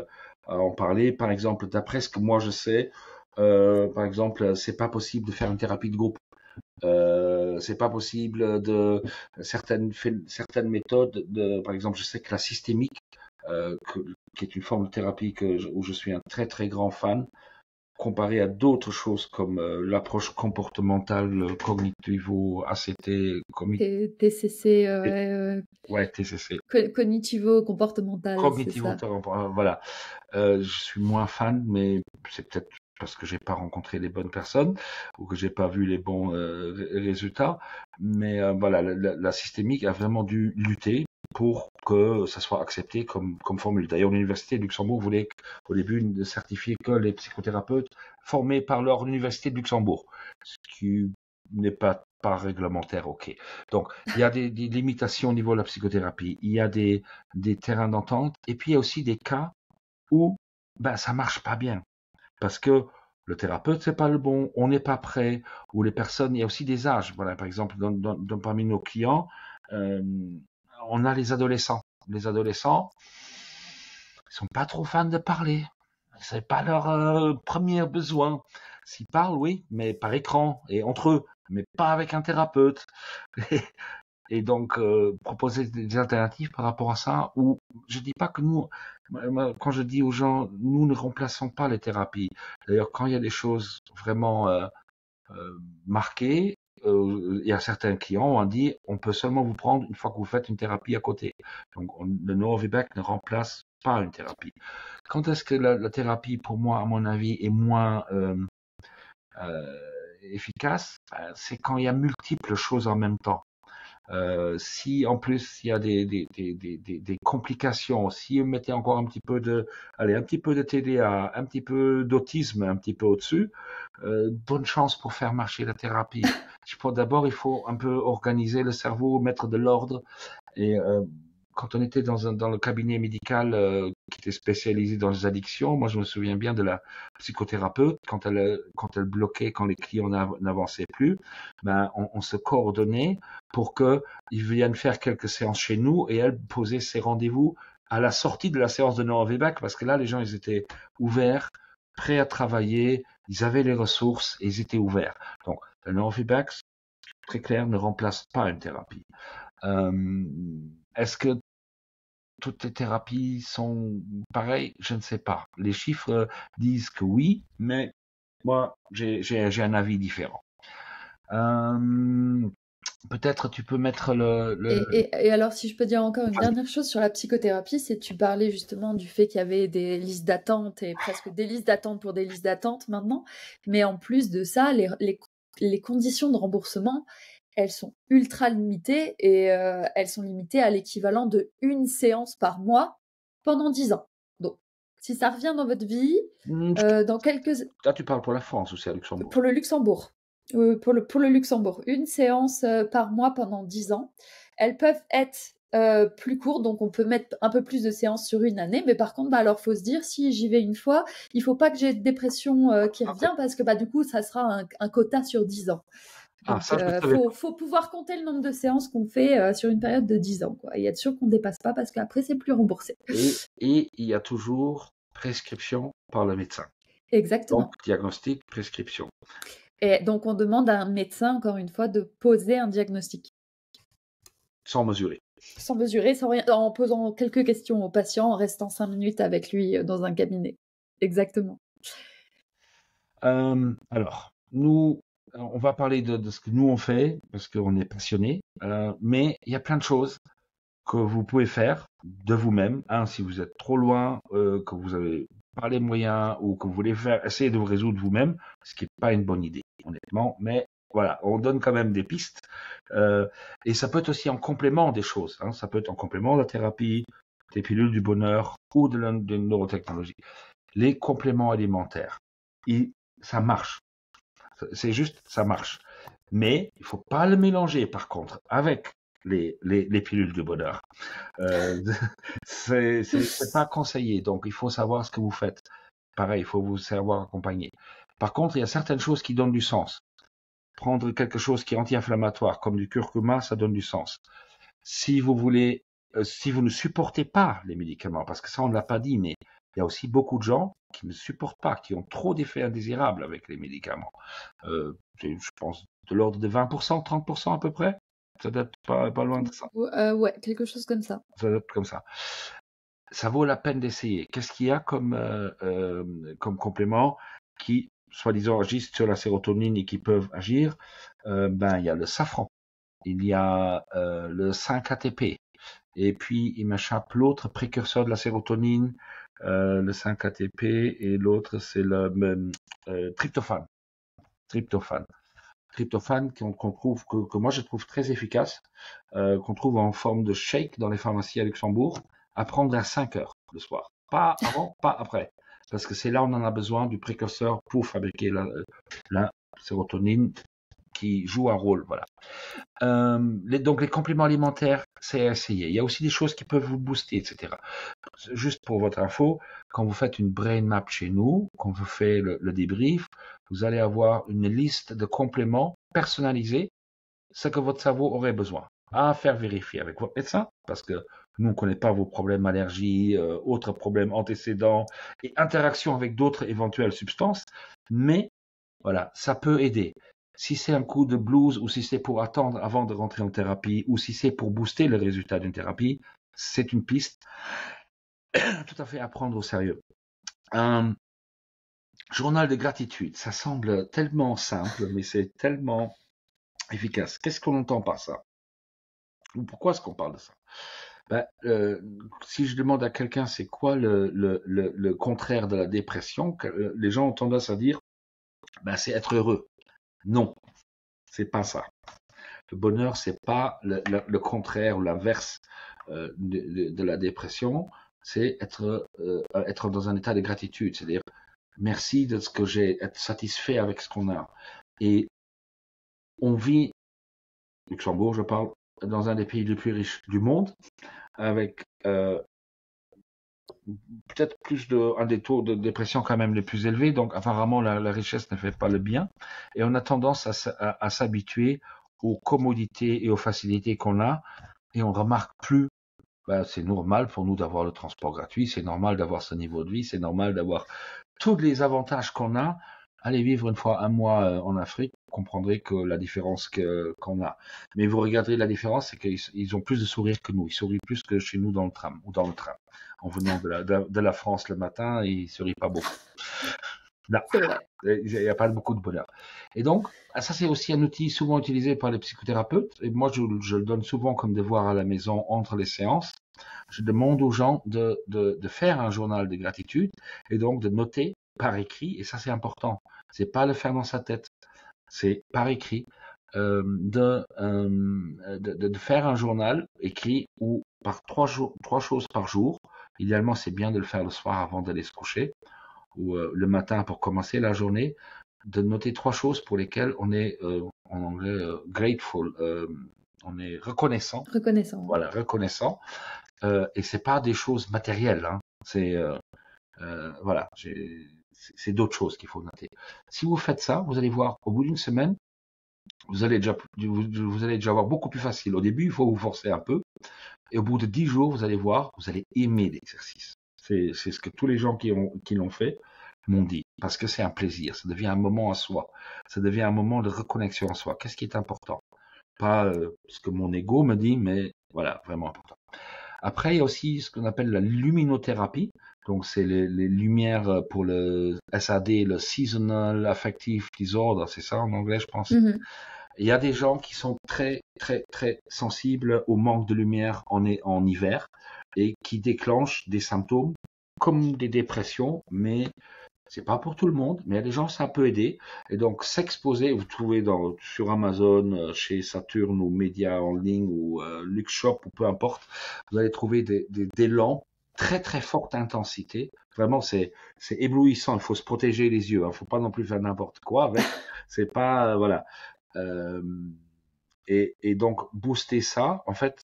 à en parler. Par exemple, d'après ce que moi je sais, par exemple, c'est pas possible de faire une thérapie de groupe. C'est pas possible de certaines méthodes par exemple, je sais que la systémique, qui est une forme de thérapie où je suis un très très grand fan, comparé à d'autres choses comme l'approche comportementale cognitivo-ACT, TCC, TCC, cognitivo-comportemental, c'est cognitivo, ça. voilà. Je suis moins fan, mais c'est peut-être parce que j'ai pas rencontré les bonnes personnes ou que j'ai pas vu les bons résultats. Mais voilà, la systémique a vraiment dû lutter pour que ça soit accepté comme formule. D'ailleurs, l'université de Luxembourg voulait au début ne certifier que les psychothérapeutes formés par leur université de Luxembourg, ce qui n'est pas réglementaire, ok. Donc, il y a des limitations au niveau de la psychothérapie, il y a des terrains d'entente, et puis il y a aussi des cas où ça marche pas bien, parce que le thérapeute c'est pas le bon, on n'est pas prêt, ou les personnes, il y a aussi des âges. Voilà, par exemple, parmi nos clients, on a les adolescents. Les adolescents, ils sont pas trop fans de parler. C'est pas leur premier besoin. S'ils parlent, oui, mais par écran et entre eux, mais pas avec un thérapeute. Et donc, proposer des alternatives par rapport à ça, ou je dis pas que nous, quand je dis aux gens, nous ne remplaçons pas les thérapies. D'ailleurs, quand il y a des choses vraiment marquées, il y a certains clients on dit, on peut seulement vous prendre une fois que vous faites une thérapie à côté. Donc, le neurofeedback ne remplace pas une thérapie. Quand est-ce que la thérapie, pour moi, à mon avis, est moins efficace? C'est quand il y a multiples choses en même temps. Si en plus il y a des complications, si vous mettez encore un petit peu de TDA, un petit peu d'autisme, un petit peu au-dessus, bonne chance pour faire marcher la thérapie. D'abord, il faut un peu organiser le cerveau, mettre de l'ordre. Et quand on était dans le cabinet médical qui était spécialisé dans les addictions, moi je me souviens bien de la psychothérapeute, quand elle bloquait, quand les clients n'avançaient plus, on se coordonnait pour qu'ils viennent faire quelques séances chez nous, et elle posait ses rendez-vous à la sortie de la séance de neurofeedback, parce que là les gens ils étaient ouverts, prêts à travailler, ils avaient les ressources et ils étaient ouverts. Donc le neurofeedback, très clair, ne remplace pas une thérapie. Est-ce que toutes les thérapies sont pareilles? Je ne sais pas. Les chiffres disent que oui, mais moi, j'ai un avis différent. Peut-être tu peux mettre Et alors, si je peux dire encore une dernière chose sur la psychothérapie, c'est que tu parlais justement du fait qu'il y avait des listes d'attente et presque des listes d'attente pour des listes d'attente maintenant. Mais en plus de ça, les conditions de remboursement, elles sont ultra limitées et elles sont limitées à l'équivalent de 1 séance par mois pendant 10 ans. Donc, si ça revient dans votre vie, dans quelques... Là, tu parles pour la France ou c'est à Luxembourg? Pour le Luxembourg. Pour le Luxembourg. 1 séance par mois pendant 10 ans. Elles peuvent être plus courtes, donc on peut mettre un peu plus de séances sur une année, mais par contre, alors faut se dire, si j'y vais une fois, il faut pas que j'ai de dépression qui revient, parce que du coup, ça sera un quota sur 10 ans. Donc, faut pouvoir compter le nombre de séances qu'on fait sur une période de 10 ans, quoi, et être sûr qu'on ne dépasse pas, parce qu'après, c'est plus remboursé. Et il y a toujours prescription par le médecin. Exactement. Donc, diagnostic, prescription. Et donc, on demande à un médecin, encore une fois, de poser un diagnostic. Sans mesurer. Sans mesurer, en posant quelques questions au patient, en restant 5 minutes avec lui dans un cabinet. Exactement. Alors, nous, on va parler de ce que nous on fait, parce qu'on est passionnés, mais il y a plein de choses que vous pouvez faire de vous-même. Si vous êtes trop loin, que vous avez pas les moyens, ou que vous voulez essayer de vous résoudre vous-même, ce qui n'est pas une bonne idée, honnêtement, mais voilà, on donne quand même des pistes. Et ça peut être aussi en complément des choses. Ça peut être en complément de la thérapie, des pilules du bonheur ou de neurotechnologie. Les compléments alimentaires, ça marche. C'est juste, ça marche. Mais il faut pas le mélanger, par contre, avec les pilules du bonheur. C'est pas conseillé. Donc, il faut savoir ce que vous faites. Pareil, il faut vous savoir accompagner. Par contre, il y a certaines choses qui donnent du sens. Prendre quelque chose qui est anti-inflammatoire, comme du curcuma, ça donne du sens. Si vous voulez, si vous ne supportez pas les médicaments, parce que ça, on ne l'a pas dit, mais il y a aussi beaucoup de gens qui ne supportent pas, qui ont trop d'effets indésirables avec les médicaments. Je pense de l'ordre de 20%, 30% à peu près. Ça doit être pas loin de ça. Ouais, quelque chose comme ça. Ça doit être comme ça. Ça vaut la peine d'essayer. Qu'est-ce qu'il y a comme complément? qui, soi-disant, agissent sur la sérotonine et qui peuvent agir, il y a le safran, il y a le 5-ATP, et puis il m'échappe l'autre précurseur de la sérotonine, le 5-ATP, et l'autre c'est le tryptophane. Tryptophane qu'on trouve, que moi je trouve très efficace, qu'on trouve en forme de shake dans les pharmacies à Luxembourg, à prendre à 5 heures le soir. Pas avant, pas après. Parce que c'est là où on en a besoin du précurseur pour fabriquer la sérotonine qui joue un rôle. Voilà. Donc les compléments alimentaires, c'est à essayer. Il y a aussi des choses qui peuvent vous booster, etc. Juste pour votre info, quand vous faites une brain map chez nous, quand vous faites le débrief, vous allez avoir une liste de compléments personnalisés, ce que votre cerveau aurait besoin. À faire vérifier avec votre médecin, parce que nous, on ne connaît pas vos problèmes allergies, autres problèmes antécédents et interactions avec d'autres éventuelles substances, mais voilà, ça peut aider. Si c'est un coup de blues ou si c'est pour attendre avant de rentrer en thérapie ou si c'est pour booster le résultat d'une thérapie, c'est une piste tout à fait à prendre au sérieux. Un journal de gratitude, ça semble tellement simple, mais c'est tellement efficace. Qu'est-ce qu'on entend par ça? Ou pourquoi est-ce qu'on parle de ça? Si je demande à quelqu'un c'est quoi le contraire de la dépression, les gens ont tendance à dire c'est être heureux. Non, c'est pas ça. Le bonheur, c'est pas le contraire ou l'inverse de la dépression, c'est être dans un état de gratitude, c'est-à-dire merci de ce que j'ai, être satisfait avec ce qu'on a. Et on vit, Luxembourg, je parle, dans un des pays les plus riches du monde, avec peut-être un des taux de dépression quand même les plus élevés, donc apparemment la richesse ne fait pas le bien, et on a tendance à s'habituer aux commodités et aux facilités qu'on a, et on remarque plus, c'est normal pour nous d'avoir le transport gratuit, c'est normal d'avoir ce niveau de vie, c'est normal d'avoir tous les avantages qu'on a. Allez vivre une fois un mois en Afrique, vous comprendrez que la différence qu'on a. Mais vous regarderez la différence, c'est qu'ils ont plus de sourires que nous. Ils sourient plus que chez nous dans le tram ou dans le train. En venant de la France le matin, ils sourient pas beaucoup. Là, il n'y a pas beaucoup de bonheur. Et donc, ça c'est aussi un outil souvent utilisé par les psychothérapeutes. Et moi, je le donne souvent comme devoir à la maison entre les séances. Je demande aux gens de faire un journal de gratitude et donc de noter par écrit, et ça c'est important, c'est pas le faire dans sa tête, c'est par écrit, de faire un journal écrit ou par trois choses par jour. Idéalement, c'est bien de le faire le soir avant d'aller se coucher ou le matin pour commencer la journée, de noter 3 choses pour lesquelles on est en anglais grateful, on est reconnaissant. Voilà, reconnaissant. Et c'est pas des choses matérielles, hein. C'est voilà, c'est d'autres choses qu'il faut noter. Si vous faites ça, vous allez voir, au bout d'une semaine, vous allez déjà avoir beaucoup plus facile. Au début, il faut vous forcer un peu. Et au bout de 10 jours, vous allez voir, vous allez aimer l'exercice. C'est ce que tous les gens qui l'ont fait m'ont dit. Parce que c'est un plaisir. Ça devient un moment à soi. Ça devient un moment de reconnexion à soi. Qu'est-ce qui est important? Pas ce que mon ego me dit, mais voilà, vraiment important. Après, il y a aussi ce qu'on appelle la luminothérapie. Donc, c'est les lumières pour le SAD, le Seasonal Affective Disorder. C'est ça en anglais, je pense. Mm-hmm. Il y a des gens qui sont très, très, très sensibles au manque de lumière en hiver et qui déclenchent des symptômes comme des dépressions, mais c'est pas pour tout le monde, mais il y a des gens, ça peut aider. Et donc, s'exposer, vous trouvez sur Amazon, chez Saturn ou Média en ligne ou Luxshop ou peu importe, vous allez trouver des lampes très très forte intensité. Vraiment, c'est éblouissant. Il faut se protéger les yeux. Il ne faut pas non plus faire n'importe quoi avec. C'est pas voilà. Et donc booster ça, en fait,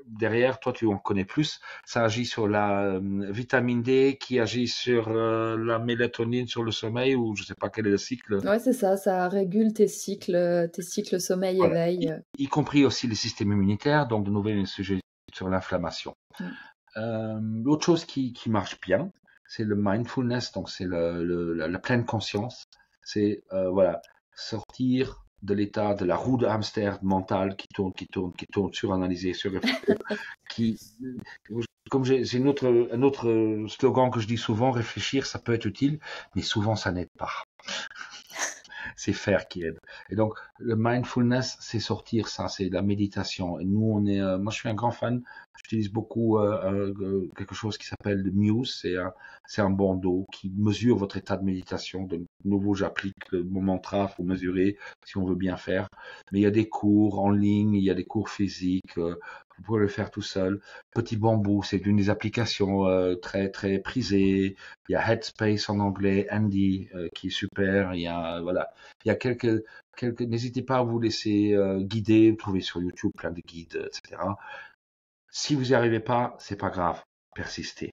derrière, toi tu en connais plus, ça agit sur la vitamine D qui agit sur la mélatonine, sur le sommeil, ou je sais pas quel est le cycle. Ouais, c'est ça, ça régule tes cycles sommeil, voilà. éveil. Y compris aussi le système immunitaire, donc de nouveau un sujet sur l'inflammation. L'autre chose qui marche bien, c'est le mindfulness, donc c'est la pleine conscience. C'est voilà, sortir de l'état de la roue de hamster mentale qui tourne, suranalysée, surréfléchie, qui, comme j'ai un autre slogan que je dis souvent, réfléchir, ça peut être utile, mais souvent ça n'aide pas. C'est faire qui aide. Et donc, le mindfulness, c'est sortir ça, c'est la méditation. Et nous, moi, je suis un grand fan. J'utilise beaucoup quelque chose qui s'appelle le Muse. C'est un bandeau qui mesure votre état de méditation. De nouveau, j'applique mon mantra, faut mesurer si on veut bien faire. Mais il y a des cours en ligne, il y a des cours physiques. Vous pouvez le faire tout seul. Petit Bambou, c'est une des applications très très prisées. Il y a Headspace en anglais, Andy qui est super. Il y a quelques n'hésitez pas à vous laisser guider. Vous trouvez sur YouTube plein de guides, etc. Si vous n'y arrivez pas, c'est pas grave. Persistez.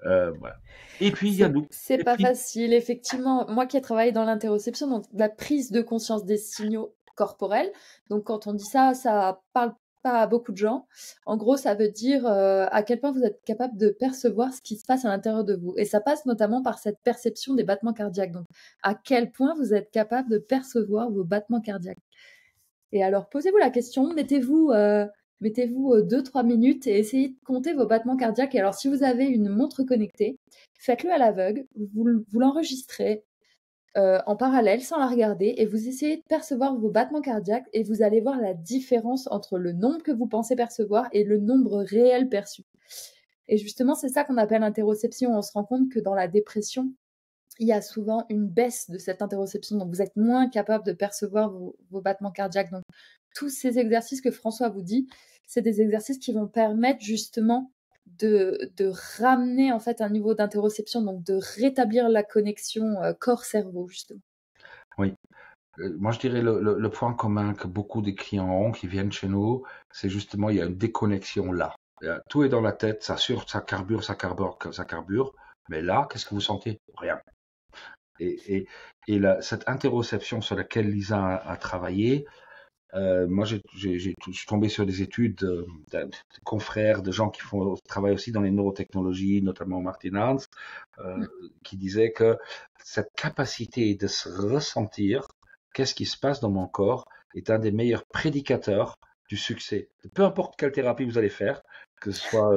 Voilà. Et puis il y a nous. C'est pas facile, effectivement. Moi qui ai travaillé dans l'interoception, donc la prise de conscience des signaux corporels. Donc quand on dit ça, ça parle pas à beaucoup de gens. En gros, ça veut dire à quel point vous êtes capable de percevoir ce qui se passe à l'intérieur de vous. Et ça passe notamment par cette perception des battements cardiaques. Donc, à quel point vous êtes capable de percevoir vos battements cardiaques. Et alors, posez-vous la question, mettez-vous 2-3 minutes et essayez de compter vos battements cardiaques. Et alors, si vous avez une montre connectée, faites-le à l'aveugle, vous l'enregistrez en parallèle sans la regarder et vous essayez de percevoir vos battements cardiaques et vous allez voir la différence entre le nombre que vous pensez percevoir et le nombre réel perçu. Et justement, c'est ça qu'on appelle interoception. On se rend compte que dans la dépression, il y a souvent une baisse de cette interoception. Donc, vous êtes moins capable de percevoir vos battements cardiaques. Donc, tous ces exercices que François vous dit, c'est des exercices qui vont permettre justement de ramener en fait un niveau d'interoception, donc de rétablir la connexion corps-cerveau, justement. Oui. Moi, je dirais le point commun que beaucoup des clients ont qui viennent chez nous, c'est justement, il y a une déconnexion là. Tout est dans la tête, ça carbure. Mais là, qu'est-ce que vous sentez? Rien. Et cette interoception sur laquelle Lisa a travaillé, moi, je suis tombé sur des études de confrères, de gens qui travaillent aussi dans les neurotechnologies, notamment Martin Hans, qui disaient que cette capacité de se ressentir, qu'est-ce qui se passe dans mon corps, est un des meilleurs prédicateurs du succès. Peu importe quelle thérapie vous allez faire, que ce soit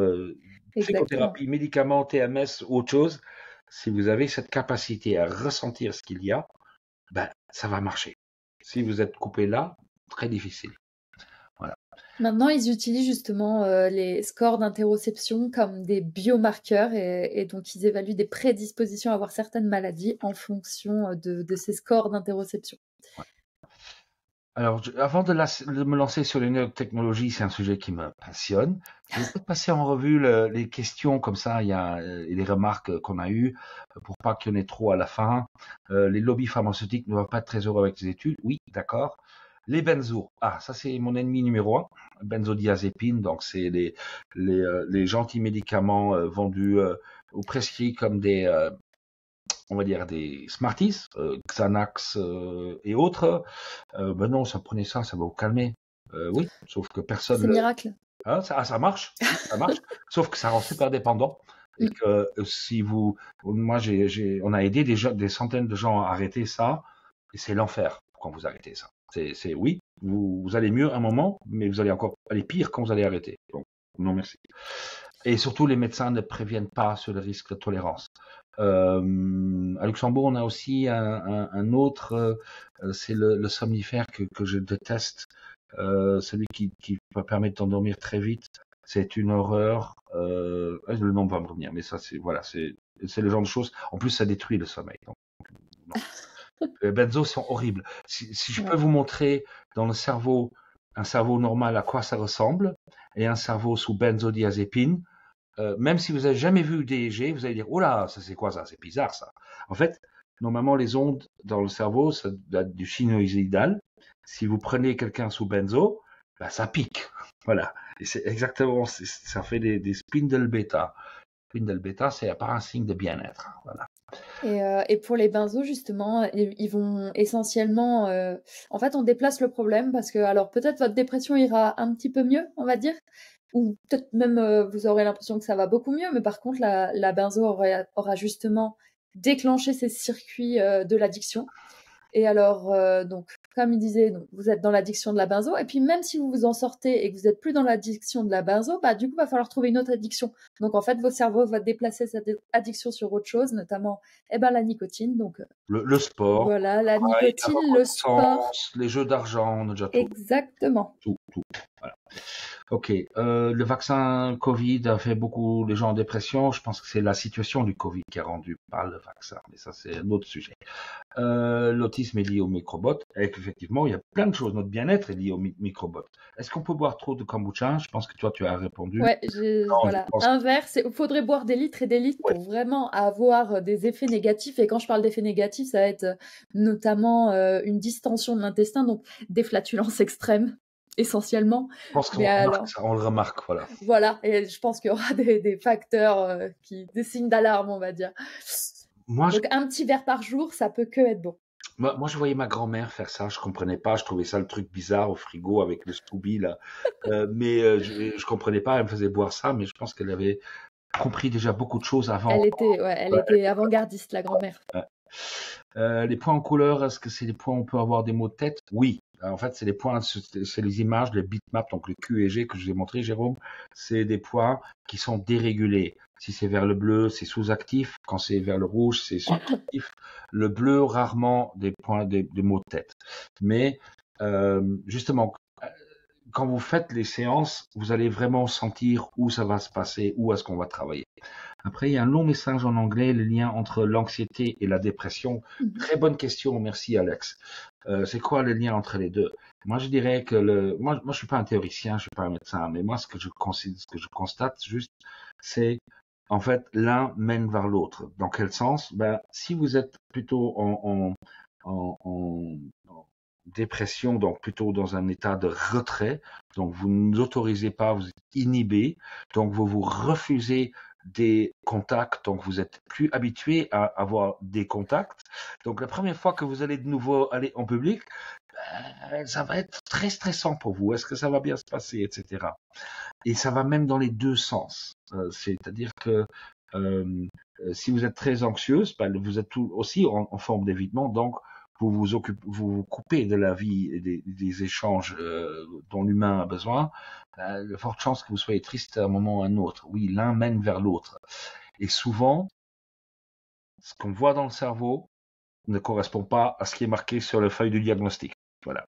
psychothérapie, médicaments, TMS ou autre chose, si vous avez cette capacité à ressentir ce qu'il y a, ben, ça va marcher. Si vous êtes coupé là, très difficile. Voilà. Maintenant, ils utilisent justement les scores d'interoception comme des biomarqueurs et donc ils évaluent des prédispositions à avoir certaines maladies en fonction de ces scores d'interoception. Ouais. Alors, avant de me lancer sur les neurotechnologies, c'est un sujet qui me passionne. Je vais peut-être passer en revue les questions comme ça, il y a les remarques qu'on a eues pour pas qu'il y en ait trop à la fin. Les lobbies pharmaceutiques ne vont pas être très heureux avec les études. Oui, d'accord. Les benzos, ça c'est mon ennemi numéro 1, benzodiazépines, donc c'est les gentils médicaments vendus ou prescrits comme des, on va dire des Smarties, Xanax et autres. Ben non, ça prenez ça va vous calmer. Oui, sauf que personne. C'est miracle. Ça marche, ça marche, sauf que ça rend super dépendant. Et que si on a aidé des centaines de gens à arrêter ça, et c'est l'enfer quand vous arrêtez ça. Oui, vous allez mieux un moment, mais vous allez encore aller pire quand vous allez arrêter. Donc, non merci. Et surtout, les médecins ne préviennent pas sur le risque de tolérance. À Luxembourg, on a aussi un autre, c'est le somnifère que je déteste, celui qui permet de t'endormir très vite. C'est une horreur. Le nom va me revenir, mais ça, c'est le genre de choses. En plus, ça détruit le sommeil. Donc, non. Les benzos sont horribles. Si je peux vous montrer dans le cerveau, un cerveau normal à quoi ça ressemble, et un cerveau sous benzodiazépine, même si vous n'avez jamais vu d'EEG, vous allez dire, oh là, ça c'est quoi ça? C'est bizarre ça. En fait, normalement, les ondes dans le cerveau, ça date du sinusoïdal. Si vous prenez quelqu'un sous benzo, bah, ça pique. Voilà. Et c'est exactement, ça fait des spindle bêta. Spindle bêta, c'est pas un signe de bien-être. Voilà. Et pour les benzos, justement, ils vont essentiellement... En fait, on déplace le problème parce que, alors, peut-être votre dépression ira un petit peu mieux, on va dire, ou peut-être même vous aurez l'impression que ça va beaucoup mieux, mais par contre, la benzo aura justement déclenché ces circuits de l'addiction. Et alors, donc, comme il disait, donc, vous êtes dans l'addiction de la benzo, et puis même si vous vous en sortez et que vous n'êtes plus dans l'addiction de la benzo, bah, du coup, il va falloir trouver une autre addiction. Donc, en fait, votre cerveau va déplacer cette addiction sur autre chose, notamment la nicotine. Donc, Le sport, voilà, la pareil, la nicotine, le sport. reconnaissance, les jeux d'argent, on a déjà tout. Exactement. Tout. Voilà. Ok, le vaccin Covid a fait beaucoup de gens en dépression. Je pense que c'est la situation du Covid qui a rendu par le vaccin, mais ça c'est un autre sujet. L'autisme est lié au microbiote, et qu'effectivement il y a plein de choses. Notre bien-être est lié au microbiote. Est-ce qu'on peut boire trop de kombucha? Je pense que toi tu as répondu. Ouais, Non, voilà. je pense Un verre, il faudrait boire des litres et des litres Ouais. pour vraiment avoir des effets négatifs. Et quand je parle d'effets négatifs, ça va être notamment une distension de l'intestin, donc des flatulences extrêmes, essentiellement. Je pense qu'on Mais remarque alors, ça, on le remarque, voilà. voilà, et je pense qu'il y aura des facteurs, des signes d'alarme, on va dire. Moi, Donc un petit verre par jour, ça peut que être bon. Moi, je voyais ma grand-mère faire ça, je comprenais pas, je trouvais ça le truc bizarre au frigo avec le Scooby là. Mais je comprenais pas, elle me faisait boire ça, mais je pense qu'elle avait compris déjà beaucoup de choses avant. Elle était avant-gardiste, la grand-mère. Les points en couleur, est-ce que c'est des points où on peut avoir des mots de tête? Oui. En fait, c'est les points, c'est les images, les bitmaps, donc le Q et G que je vous ai montré, Jérôme. C'est des points qui sont dérégulés. Si c'est vers le bleu, c'est sous-actif. Quand c'est vers le rouge, c'est sous-actif. Le bleu, rarement des points, des mots de tête. Mais justement, quand vous faites les séances, vous allez vraiment sentir où ça va se passer, où est-ce qu'on va travailler. Après, il y a un long message en anglais, le lien entre l'anxiété et la dépression. Très bonne question, merci Alex. C'est quoi le lien entre les deux? Moi, je dirais que moi, je suis pas un théoricien, je suis pas un médecin, mais moi, ce que je constate juste, c'est en fait l'un mène vers l'autre. Dans quel sens? Ben, si vous êtes plutôt en dépression, donc plutôt dans un état de retrait, donc vous n'autorisez pas, vous êtes inhibé, donc vous vous refusez des contacts, donc vous êtes plus habitué à avoir des contacts. Donc la première fois que vous allez de nouveau aller en public, ça va être très stressant pour vous. Est-ce que ça va bien se passer, etc. Et ça va même dans les deux sens. C'est-à-dire que si vous êtes très anxieuse, vous êtes aussi en forme d'évitement, donc vous vous coupez de la vie et des échanges dont l'humain a besoin. Il y a forte chance que vous soyez triste à un moment ou à un autre. Oui, l'un mène vers l'autre. Et souvent, ce qu'on voit dans le cerveau ne correspond pas à ce qui est marqué sur la feuille du diagnostic. Voilà.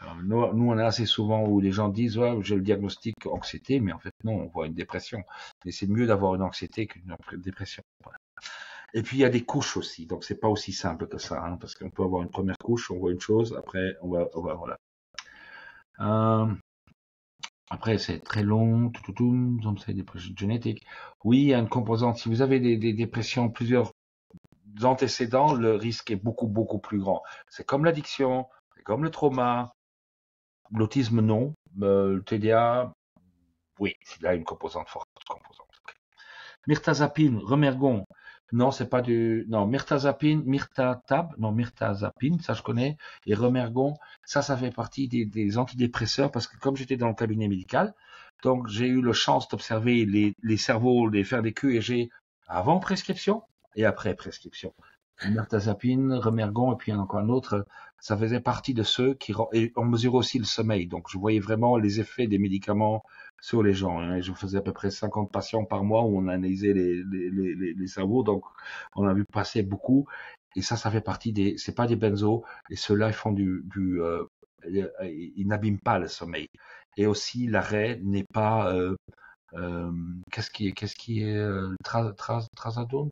Alors, nous, on a assez souvent où les gens disent ouais, j'ai le diagnostic anxiété, mais en fait non, on voit une dépression. Mais c'est mieux d'avoir une anxiété qu'une dépression. Voilà. Et puis il y a des couches aussi, donc c'est pas aussi simple que ça, hein, parce qu'on peut avoir une première couche, on voit une chose, après on va voilà. Après c'est très long, donc c'est des dépressions génétiques. Oui, il y a une composante. Si vous avez des dépressions, plusieurs antécédents, le risque est beaucoup plus grand. C'est comme l'addiction, c'est comme le trauma, l'autisme non, le TDA, oui, il a une composante forte. Mirtazapine, Remergon. Non, c'est pas du. Non, mirtazapine, mirtazapine, ça je connais. Et Remergon, ça fait partie des antidépresseurs parce que comme j'étais dans le cabinet médical, donc j'ai eu la chance d'observer les cerveaux, les faire des QEG avant prescription et après prescription. Mirtazapine, Remergon, et puis il y en a encore un autre. Ça faisait partie de ceux qui. Et on mesure aussi le sommeil. Donc je voyais vraiment les effets des médicaments sur les gens. Hein. Je faisais à peu près 50 patients par mois où on analysait les cerveaux, donc on a vu passer beaucoup. Et ça fait partie des, c'est pas des benzos, et ceux-là ils font ils n'abîment pas le sommeil. Et aussi l'arrêt n'est pas, qu'est-ce qui est trazodone,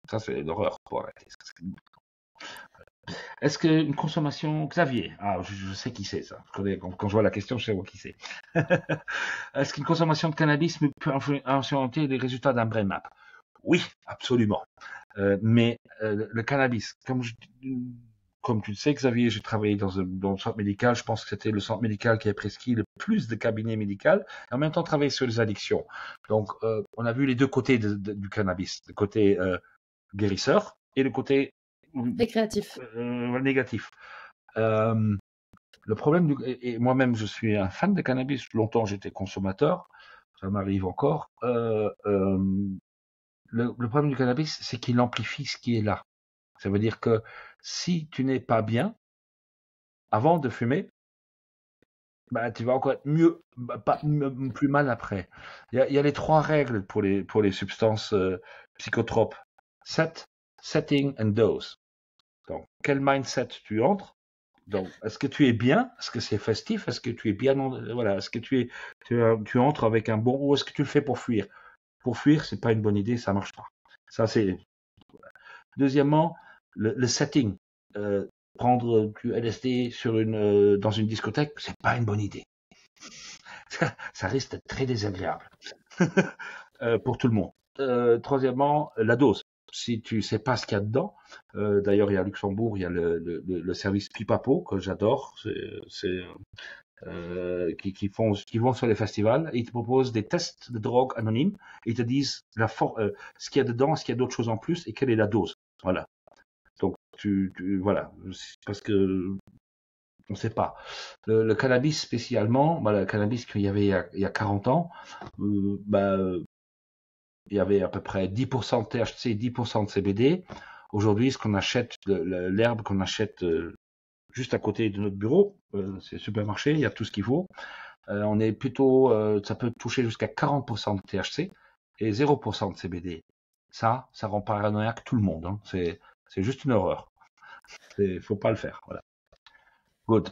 ça c'est l'horreur pour arrêter. Est-ce qu'une consommation... Xavier, je sais qui c'est ça. Quand je vois la question, je sais qui c'est. Est-ce qu'une consommation de cannabis peut influencer les résultats d'un brain map? Oui, absolument. Mais le cannabis, comme tu le sais, Xavier, j'ai travaillé dans le centre médical. Je pense que c'était le centre médical qui a prescrit le plus de cabinets médicaux. Et en même temps, travaillé sur les addictions. Donc, on a vu les deux côtés du cannabis. Le côté guérisseur et le côté récréatif. Négatif. Le problème, et moi-même je suis un fan de cannabis, longtemps j'étais consommateur, ça m'arrive encore. Le problème du cannabis, c'est qu'il amplifie ce qui est là. Ça veut dire que si tu n'es pas bien avant de fumer, bah, tu vas encore être mieux, plus mal après. Il y a les 3 règles pour les substances psychotropes. Set, setting and dose. Donc, quel mindset tu entres? Donc, est-ce que tu es bien? Est-ce que c'est festif? Est-ce que tu es bien? Voilà. Est-ce que tu entres avec un bon, ou est-ce que tu le fais pour fuir? Pour fuir, c'est pas une bonne idée, ça marche pas. Ça, c'est. Deuxièmement, le setting. Prendre du LSD dans une discothèque, c'est pas une bonne idée. Ça risque d'être très désagréable pour tout le monde. Troisièmement, la dose. Si tu sais pas ce qu'il y a dedans, d'ailleurs il y a à Luxembourg, il y a le service Pipapo que j'adore, qui vont sur les festivals, et ils te proposent des tests de drogue anonymes, et ils te disent ce qu'il y a dedans, est-ce qu'il y a d'autres choses en plus, et quelle est la dose. Voilà. Donc voilà, parce que on ne sait pas. Le cannabis spécialement, le cannabis qu'il y avait il y a 40 ans, il y avait à peu près 10% de THC, 10% de CBD. Aujourd'hui, ce qu'on achète, l'herbe qu'on achète juste à côté de notre bureau, c'est le supermarché, il y a tout ce qu'il faut. On est plutôt, ça peut toucher jusqu'à 40% de THC et 0% de CBD. Ça rend paranoïaque tout le monde. Hein. C'est juste une horreur. Faut pas le faire. Voilà. Good.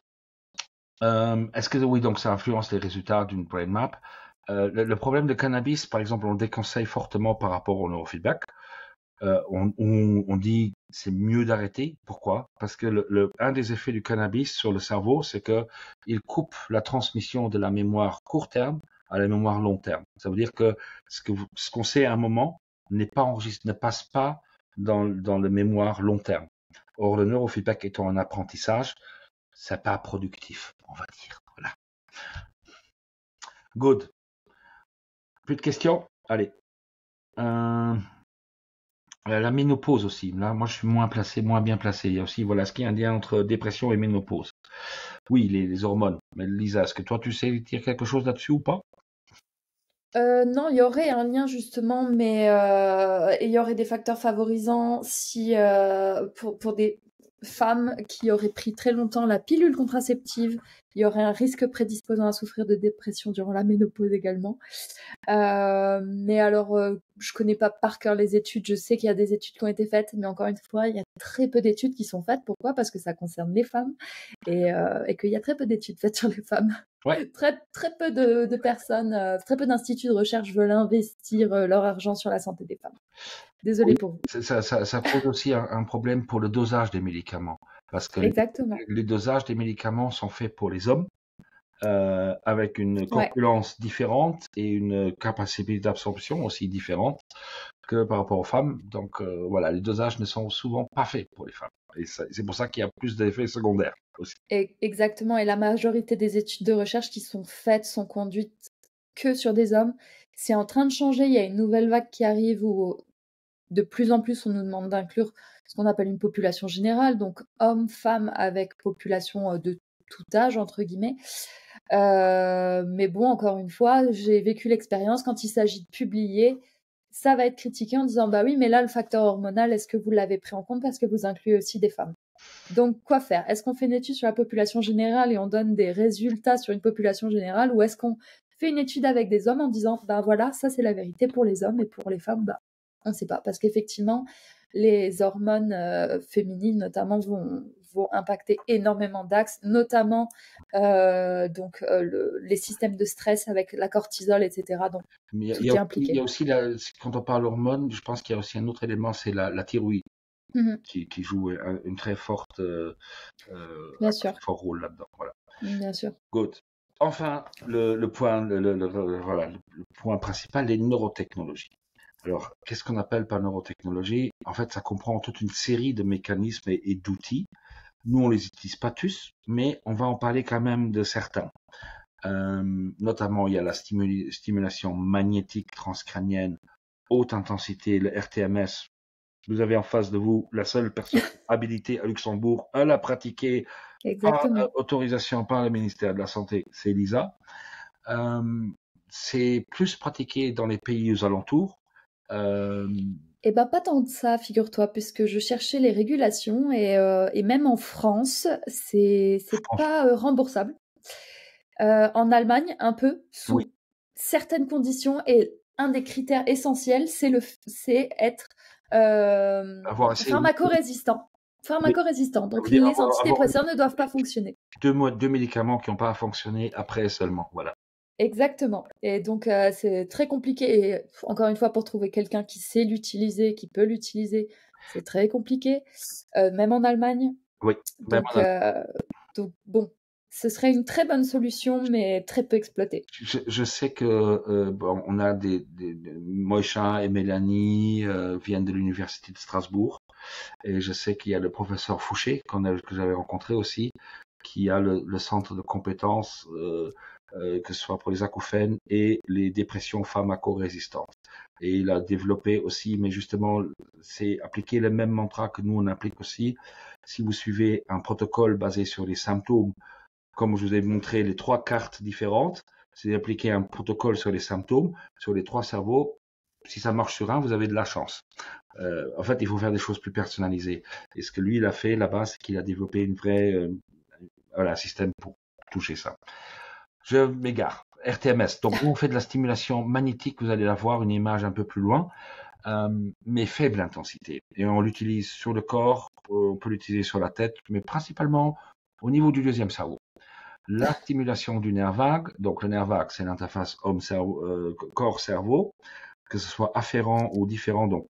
Est-ce que oui, donc ça influence les résultats d'une brain map? Le problème de cannabis, par exemple, on le déconseille fortement par rapport au neurofeedback. On dit c'est mieux d'arrêter. Pourquoi? Parce que un des effets du cannabis sur le cerveau, c'est que il coupe la transmission de la mémoire court terme à la mémoire long terme. Ça veut dire que ce qu'on sait à un moment n'est pas enregistré, ne passe pas dans le mémoire long terme. Or, le neurofeedback étant un apprentissage, c'est pas productif, on va dire. Voilà. Good. Plus de questions? Allez. La ménopause aussi. Là, moi, je suis moins bien placé. Il y a aussi, voilà, ce qui est un lien entre dépression et ménopause. Oui, les hormones. Mais Lisa, est-ce que toi, tu sais dire quelque chose là-dessus ou pas? Non, il y aurait un lien justement, mais il y aurait des facteurs favorisants si pour des femmes qui auraient pris très longtemps la pilule contraceptive, il y aurait un risque prédisposant à souffrir de dépression durant la ménopause également. Mais alors, je connais pas par cœur les études. Je sais qu'il y a des études qui ont été faites, mais encore une fois, il y a très peu d'études qui sont faites. Pourquoi? Parce que ça concerne les femmes et qu'il y a très peu d'études faites sur les femmes. Ouais. Très peu de personnes, très peu d'instituts de recherche veulent investir leur argent sur la santé des femmes. Désolée pour vous. Ça pose aussi un problème pour le dosage des médicaments. Parce que Exactement. les dosages des médicaments sont faits pour les hommes, avec une corpulence différente et une capacité d'absorption aussi différente que par rapport aux femmes. Donc voilà, les dosages ne sont souvent pas faits pour les femmes. Et c'est pour ça qu'il y a plus d'effets secondaires aussi. Exactement, et la majorité des études de recherche qui sont faites sont conduites que sur des hommes. C'est en train de changer, il y a une nouvelle vague qui arrive où de plus en plus on nous demande d'inclure ce qu'on appelle une population générale, donc hommes, femmes avec population de tout âge, entre guillemets. Mais bon, encore une fois, j'ai vécu l'expérience, quand il s'agit de publier, ça va être critiqué en disant bah oui, mais là le facteur hormonal, est-ce que vous l'avez pris en compte parce que vous incluez aussi des femmes? Donc quoi faire? Est-ce qu'on fait une étude sur la population générale et on donne des résultats sur une population générale, ou est-ce qu'on fait une étude avec des hommes en disant bah voilà, ça c'est la vérité pour les hommes, et pour les femmes, bah on ne sait pas, parce qu'effectivement les hormones féminines notamment vont impacter énormément d'axes, notamment les systèmes de stress avec la cortisol, etc. Donc tout est impliqué. Il y a aussi, quand on parle hormones, je pense qu'il y a aussi un autre élément, c'est la thyroïde, qui joue une très forte fort rôle là-dedans. Voilà. Bien sûr. Good. Enfin, le point principal, les neurotechnologies. Alors, qu'est-ce qu'on appelle par neurotechnologie? En fait, ça comprend toute une série de mécanismes et d'outils. Nous, on les utilise pas tous, mais on va en parler quand même de certains. Notamment, il y a la stimulation magnétique transcrânienne haute intensité, le RTMS. Vous avez en face de vous la seule personne habilitée à Luxembourg à la pratiquer. Exactement. Par autorisation par le ministère de la Santé, c'est Lisa. C'est plus pratiqué dans les pays aux alentours. Eh ben, pas tant de ça, figure-toi, puisque je cherchais les régulations et même en France, c'est pas remboursable. En Allemagne, un peu, Oui. sous certaines conditions, et un des critères essentiels, c'est être Avoir assez. pharmacorésistant. Pharmacorésistant. Donc, Ça veut dire les avoir antidépresseurs ne doivent pas fonctionner. deux médicaments qui n'ont pas fonctionné après seulement. Voilà. Exactement. Et donc, c'est très compliqué. Et encore une fois, pour trouver quelqu'un qui sait l'utiliser, qui peut l'utiliser, c'est très compliqué, même en Allemagne. Oui. Donc, bon, ce serait une très bonne solution, mais très peu exploitée. Je sais que on a Moïcha et Mélanie viennent de l'université de Strasbourg, et je sais qu'il y a le professeur Fouché que j'avais rencontré aussi, qui a le centre de compétences que ce soit pour les acouphènes et les dépressions pharmacorésistantes. Et il a développé aussi, mais justement, c'est appliquer le même mantra que nous on applique aussi. Si vous suivez un protocole basé sur les symptômes, comme je vous ai montré les 3 cartes différentes, c'est d'appliquer un protocole sur les symptômes, sur les 3 cerveaux. Si ça marche sur un, vous avez de la chance. En fait, il faut faire des choses plus personnalisées. Et ce que lui, il a fait là-bas, c'est qu'il a développé une vraie système pour toucher ça. Je m'égare. RTMS. Donc, nous, on fait de la stimulation magnétique. Vous allez la voir, une image un peu plus loin, mais faible intensité. Et on l'utilise sur le corps, on peut l'utiliser sur la tête, mais principalement au niveau du deuxième cerveau. La stimulation du nerf vague. Donc, le nerf vague, c'est l'interface corps-cerveau, que ce soit afférent ou différent. Donc,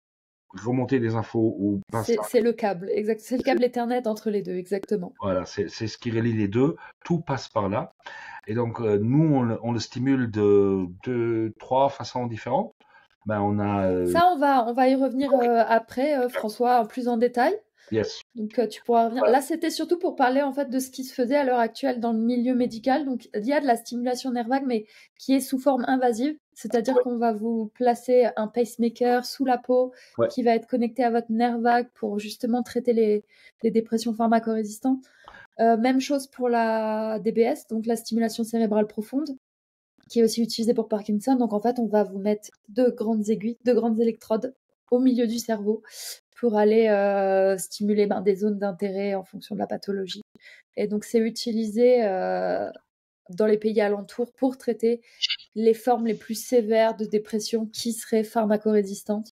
remonter des infos ou pas. C'est le câble, exact. C'est le câble Ethernet entre les deux, exactement. Voilà, c'est ce qui relie les deux. Tout passe par là. Et donc, nous, on le stimule de 2-3 façons différentes. Ben, on a. Ça, on va y revenir après, François, plus en détail. Yes. Donc, tu pourras revenir. Là, c'était surtout pour parler en fait de ce qui se faisait à l'heure actuelle dans le milieu médical. Donc, il y a de la stimulation nerf vague, mais qui est sous forme invasive. C'est-à-dire qu'on va vous placer un pacemaker sous la peau qui va être connecté à votre nerf vague pour justement traiter les dépressions pharmacorésistantes. Même chose pour la DBS, donc la stimulation cérébrale profonde, qui est aussi utilisée pour Parkinson. Donc en fait, on va vous mettre 2 grandes aiguilles, 2 grandes électrodes au milieu du cerveau pour aller stimuler des zones d'intérêt en fonction de la pathologie. Et donc c'est utilisé dans les pays alentours pour traiter les formes les plus sévères de dépression qui seraient pharmacorésistantes.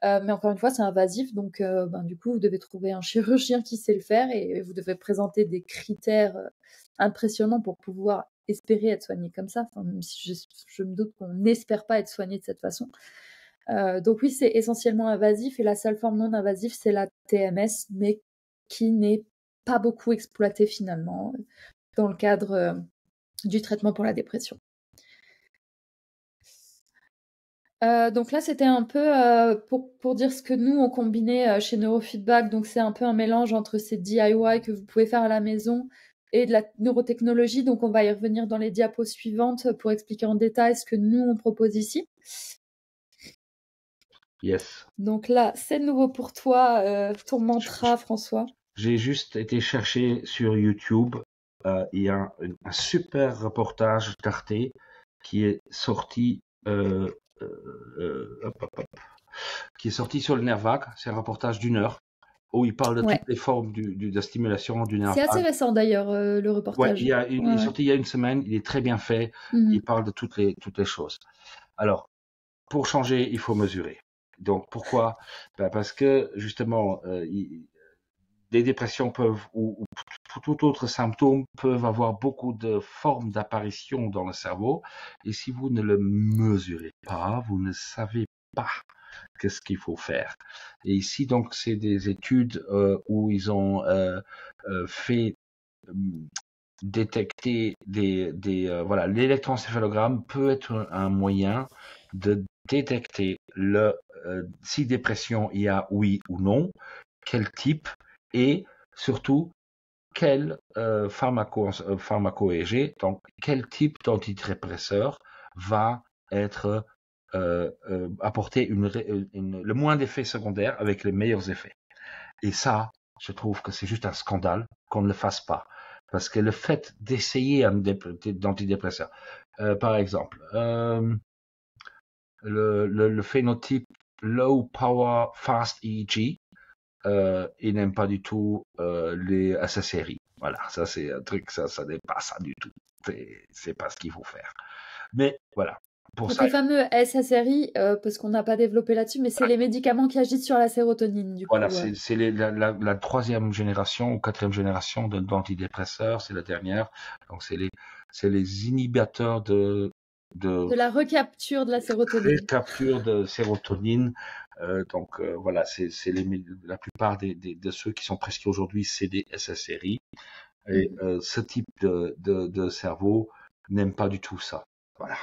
Mais encore une fois, c'est invasif, donc du coup, vous devez trouver un chirurgien qui sait le faire et vous devez présenter des critères impressionnants pour pouvoir espérer être soigné comme ça. Enfin, même si je me doute qu'on n'espère pas être soigné de cette façon. Donc oui, c'est essentiellement invasif, et la seule forme non invasive, c'est la TMS, mais qui n'est pas beaucoup exploitée finalement dans le cadre du traitement pour la dépression. Donc là, c'était un peu pour dire ce que nous, on combinait chez Neurofeedback. Donc, c'est un peu un mélange entre ces DIY que vous pouvez faire à la maison et de la neurotechnologie. Donc, on va y revenir dans les diapos suivantes pour expliquer en détail ce que nous, on propose ici. Yes. Donc là, c'est nouveau pour toi, ton mantra, François. J'ai juste été chercher sur YouTube. Il y a un super reportage d'Arte qui est sorti qui est sorti sur le nerf vague. C'est un reportage d'1 heure où il parle de toutes les formes de la stimulation du nerf vague. C'est assez récent d'ailleurs, le reportage. Il est sorti il y a une semaine, il est très bien fait, il parle de toutes les choses. Alors, pour changer, il faut mesurer. Donc, pourquoi ? Parce que, justement, des dépressions peuvent, ou tout autre symptôme, peuvent avoir beaucoup de formes d'apparition dans le cerveau. Et si vous ne le mesurez pas, vous ne savez pas qu'est-ce qu'il faut faire. Et ici, donc, c'est des études où ils ont fait détecter voilà, l'électroencéphalogramme peut être un moyen de détecter si dépression il y a, oui ou non, quel type, et surtout quel pharmaco-EEG, donc quel type d'antidépresseur va être apporter le moins d'effets secondaires avec les meilleurs effets. Et ça, je trouve que c'est juste un scandale qu'on ne le fasse pas. Parce que le fait d'essayer un d'antidépresseur, par exemple, le phénotype low power fast EEG. Il n'aime pas du tout les SSRI. Voilà, ça c'est un truc, ça n'est pas ça du tout. C'est pas ce qu'il faut faire. Mais voilà. Pour Donc ça, les fameux SSRI, parce qu'on n'a pas développé là-dessus, mais c'est les médicaments qui agissent sur la sérotonine, du voilà, coup. c'est la troisième génération ou quatrième génération d'antidépresseurs, c'est la dernière. Donc c'est les inhibiteurs de la recapture de la sérotonine. capture de sérotonine. Voilà, c'est la plupart de ceux qui sont prescrits aujourd'hui, c'est des SSRI. Et ce type de cerveau n'aime pas du tout ça. Voilà.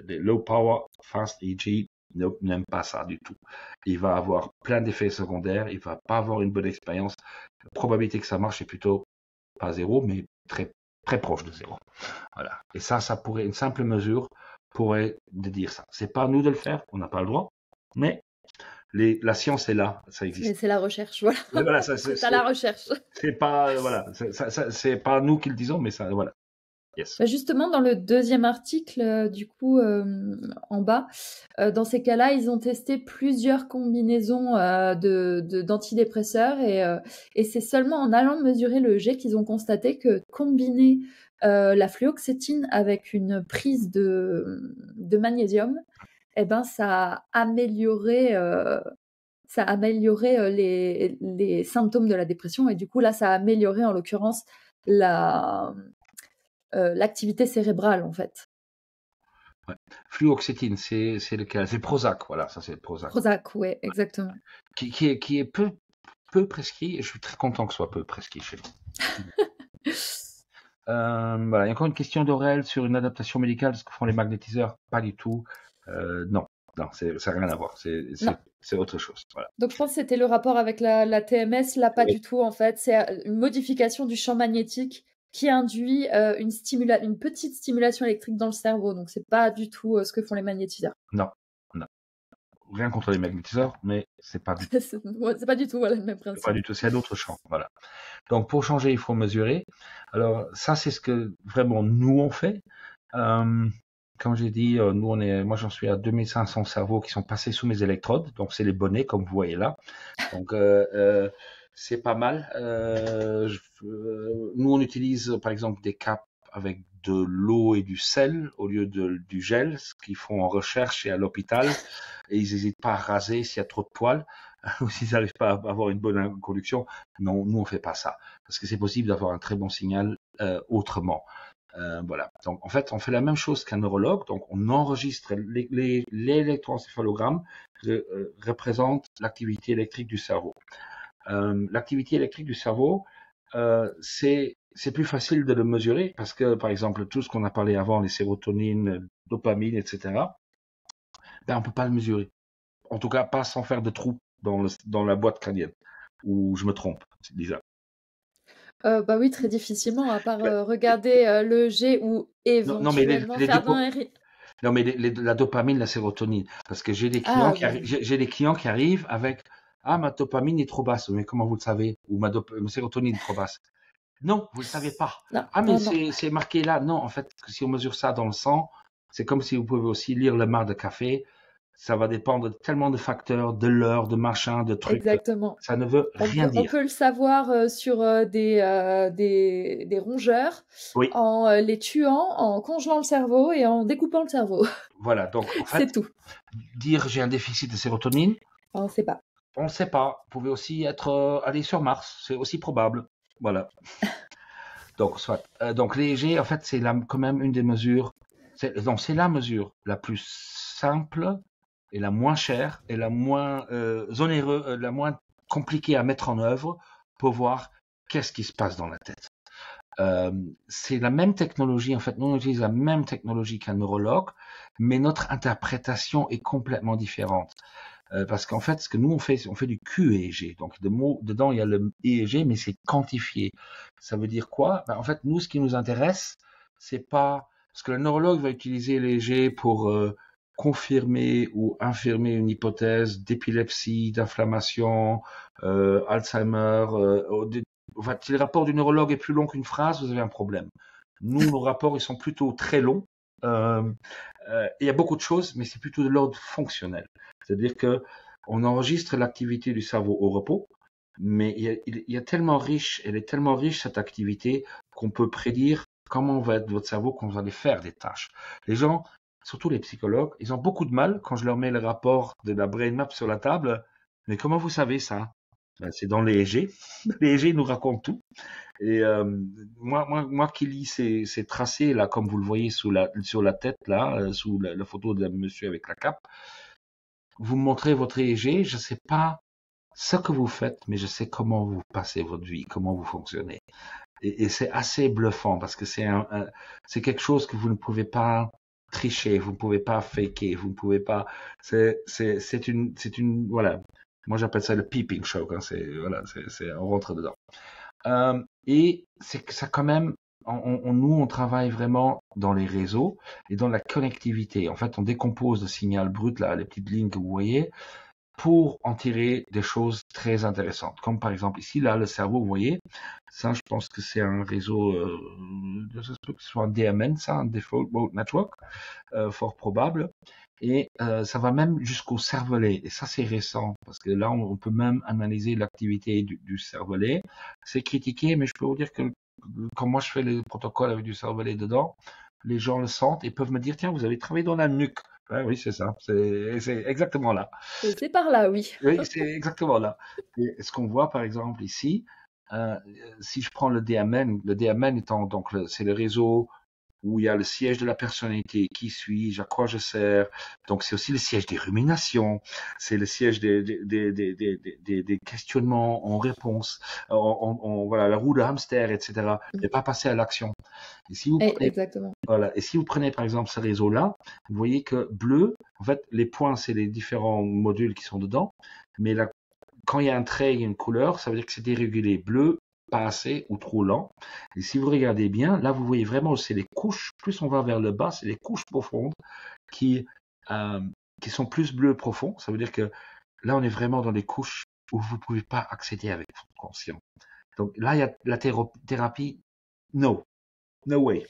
Des low power fast EEG n'aime pas ça du tout. Il va avoir plein d'effets secondaires, il va pas avoir une bonne expérience. La probabilité que ça marche est plutôt pas zéro, mais très très proche de zéro. Voilà. Et ça pourrait, une simple mesure pourrait dire ça. C'est pas à nous de le faire, on n'a pas le droit, mais la science est là, ça existe. C'est la recherche, voilà. Voilà, c'est à la recherche. C'est pas, voilà, c'est pas nous qui le disons, mais ça, voilà. Yes. Bah justement, dans le deuxième article, du coup, en bas, dans ces cas-là, ils ont testé plusieurs combinaisons d'antidépresseurs et c'est seulement en allant mesurer le G qu'ils ont constaté que combiner la fluoxétine avec une prise de magnésium, eh ben, ça a amélioré les symptômes de la dépression et du coup, là, ça a amélioré en l'occurrence l'activité cérébrale, en fait. Ouais. Fluoxétine, c'est lequel? C'est Prozac, voilà, ça c'est le Prozac. Prozac, oui, exactement. Qui est peu prescrit, et je suis très content que ce soit peu prescrit chez nous. Voilà, il y a encore une question d'Aurel sur une adaptation médicale, ce que font les magnétiseurs. Pas du tout. Non, ça n'a rien à voir. C'est autre chose. Voilà. Donc je pense que c'était le rapport avec la TMS, là pas du tout en fait. C'est une modification du champ magnétique qui induit une petite stimulation électrique dans le cerveau. Donc c'est pas du tout ce que font les magnétiseurs. Non. Rien contre les magnétiseurs, mais c'est pas du tout. C'est pas du tout le même principe. Pas du tout, c'est un autre champ. Voilà. Donc pour changer, il faut mesurer. Alors ça, c'est ce que vraiment nous on fait. Comme j'ai dit, moi j'en suis à 2500 cerveaux qui sont passés sous mes électrodes. Donc c'est les bonnets comme vous voyez là. Donc c'est pas mal. Nous on utilise par exemple des capes avec de l'eau et du sel au lieu du gel, ce qu'ils font en recherche et à l'hôpital. Et ils n'hésitent pas à raser s'il y a trop de poils ou s'ils n'arrivent pas à avoir une bonne conduction. Non, nous on fait pas ça parce que c'est possible d'avoir un très bon signal autrement. Voilà. Donc en fait, on fait la même chose qu'un neurologue. Donc on enregistre l'électroencéphalogramme représente l'activité électrique du cerveau. L'activité électrique du cerveau, c'est plus facile de le mesurer parce que, par exemple, tout ce qu'on a parlé avant, les sérotonines, dopamine, etc., ben, on peut pas le mesurer. En tout cas, pas sans faire de trous dans la boîte crânienne. Ou je me trompe, c'est bizarre. Bah oui, très difficilement, à part regarder le G ou éventuellement faire d'un RI. Non, mais la dopamine, la sérotonine. Parce que j'ai des clients qui arrivent avec ma dopamine est trop basse. Mais comment vous le savez? Ou ma sérotonine est trop basse. Non, vous le savez pas. Non, c'est marqué là. Non, en fait, si on mesure ça dans le sang, c'est comme si vous pouvez aussi lire le marc de café. Ça va dépendre tellement de facteurs, de l'heure, de machin, de trucs. Exactement. Ça ne veut rien dire. On peut le savoir sur des rongeurs, oui. En les tuant, en congelant le cerveau et en découpant le cerveau. Voilà, donc en fait, c'est tout. Dire j'ai un déficit de sérotonine, on ne sait pas. On ne sait pas. Vous pouvez aussi être allé sur Mars, c'est aussi probable. Voilà. Donc léger, en fait, c'est quand même une des mesures. C'est la mesure la plus simple et la moins chère et la moins onéreuse, la moins compliquée à mettre en œuvre pour voir qu'est-ce qui se passe dans la tête. C'est la même technologie, en fait, nous on utilise la même technologie qu'un neurologue, mais notre interprétation est complètement différente. Parce qu'en fait, ce que nous on fait du QEEG. Donc dedans il y a le EEG, mais c'est quantifié. Ça veut dire quoi? En fait, nous, ce qui nous intéresse, c'est pas parce que le neurologue va utiliser l'EEG pour confirmer ou infirmer une hypothèse d'épilepsie, d'inflammation, Alzheimer. Si le rapport du neurologue est plus long qu'une phrase, vous avez un problème. Nous, nos rapports, ils sont plutôt très longs. Il y a beaucoup de choses, mais c'est plutôt de l'ordre fonctionnel. C'est-à-dire que On enregistre l'activité du cerveau au repos, mais il y a tellement riche, elle est tellement riche cette activité qu'on peut prédire comment va être votre cerveau quand vous allez faire des tâches. Les gens, surtout les psychologues, ils ont beaucoup de mal quand je leur mets le rapport de la brain map sur la table. Mais comment vous savez ça? Ben, c'est dans les EEG. Les EEG nous racontent tout. Et moi qui lis ces tracés là, comme vous le voyez sur la tête là, sous la photo de monsieur avec la cape, vous me montrez votre EEG, je ne sais pas ce que vous faites, mais je sais comment vous passez votre vie, comment vous fonctionnez. Et c'est assez bluffant parce que c'est quelque chose que vous ne pouvez pas tricher, vous ne pouvez pas faker, vous ne pouvez pas. C'est une voilà. Moi j'appelle ça le peeping show. Hein, on rentre dedans. Et c'est que ça quand même. Nous, on travaille vraiment dans les réseaux et dans la connectivité. En fait, on décompose le signal brut, là, les petites lignes que vous voyez, pour en tirer des choses très intéressantes. Comme par exemple ici, là, le cerveau, vous voyez, ça, je pense que c'est un réseau, je sais pas que ce soit un DMN, ça, un Default Mode Network, fort probable. Et ça va même jusqu'au cervelet. Et ça, c'est récent, parce que là, on peut même analyser l'activité du cervelet. C'est critiqué, mais je peux vous dire que quand moi je fais les protocoles avec du cervelet dedans, les gens le sentent et peuvent me dire, tiens, vous avez travaillé dans la nuque. Ouais, oui, c'est ça. C'est exactement là. C'est par là, oui. Oui, c'est exactement là. Et ce qu'on voit, par exemple, ici, si je prends le DMN étant donc c'est le réseau où il y a le siège de la personnalité, qui suis-je, à quoi je sers. Donc c'est aussi le siège des ruminations, c'est le siège des questionnements en réponse, voilà, la roue de hamster, etc. Et pas passer à l'action. Et si vous prenez, exactement. voilà, et si vous prenez par exemple ce réseau-là, vous voyez que bleu, en fait, les points, c'est les différents modules qui sont dedans, mais quand il y a un trait, il y a une couleur, ça veut dire que c'est dérégulé. Bleu, pas assez ou trop lent. Et si vous regardez bien, là, vous voyez vraiment, c'est les couches, plus on va vers le bas, c'est les couches profondes qui sont plus bleu profond. Ça veut dire que là, on est vraiment dans les couches où vous ne pouvez pas accéder avec votre conscient. Donc là, il y a la thérapie, no way.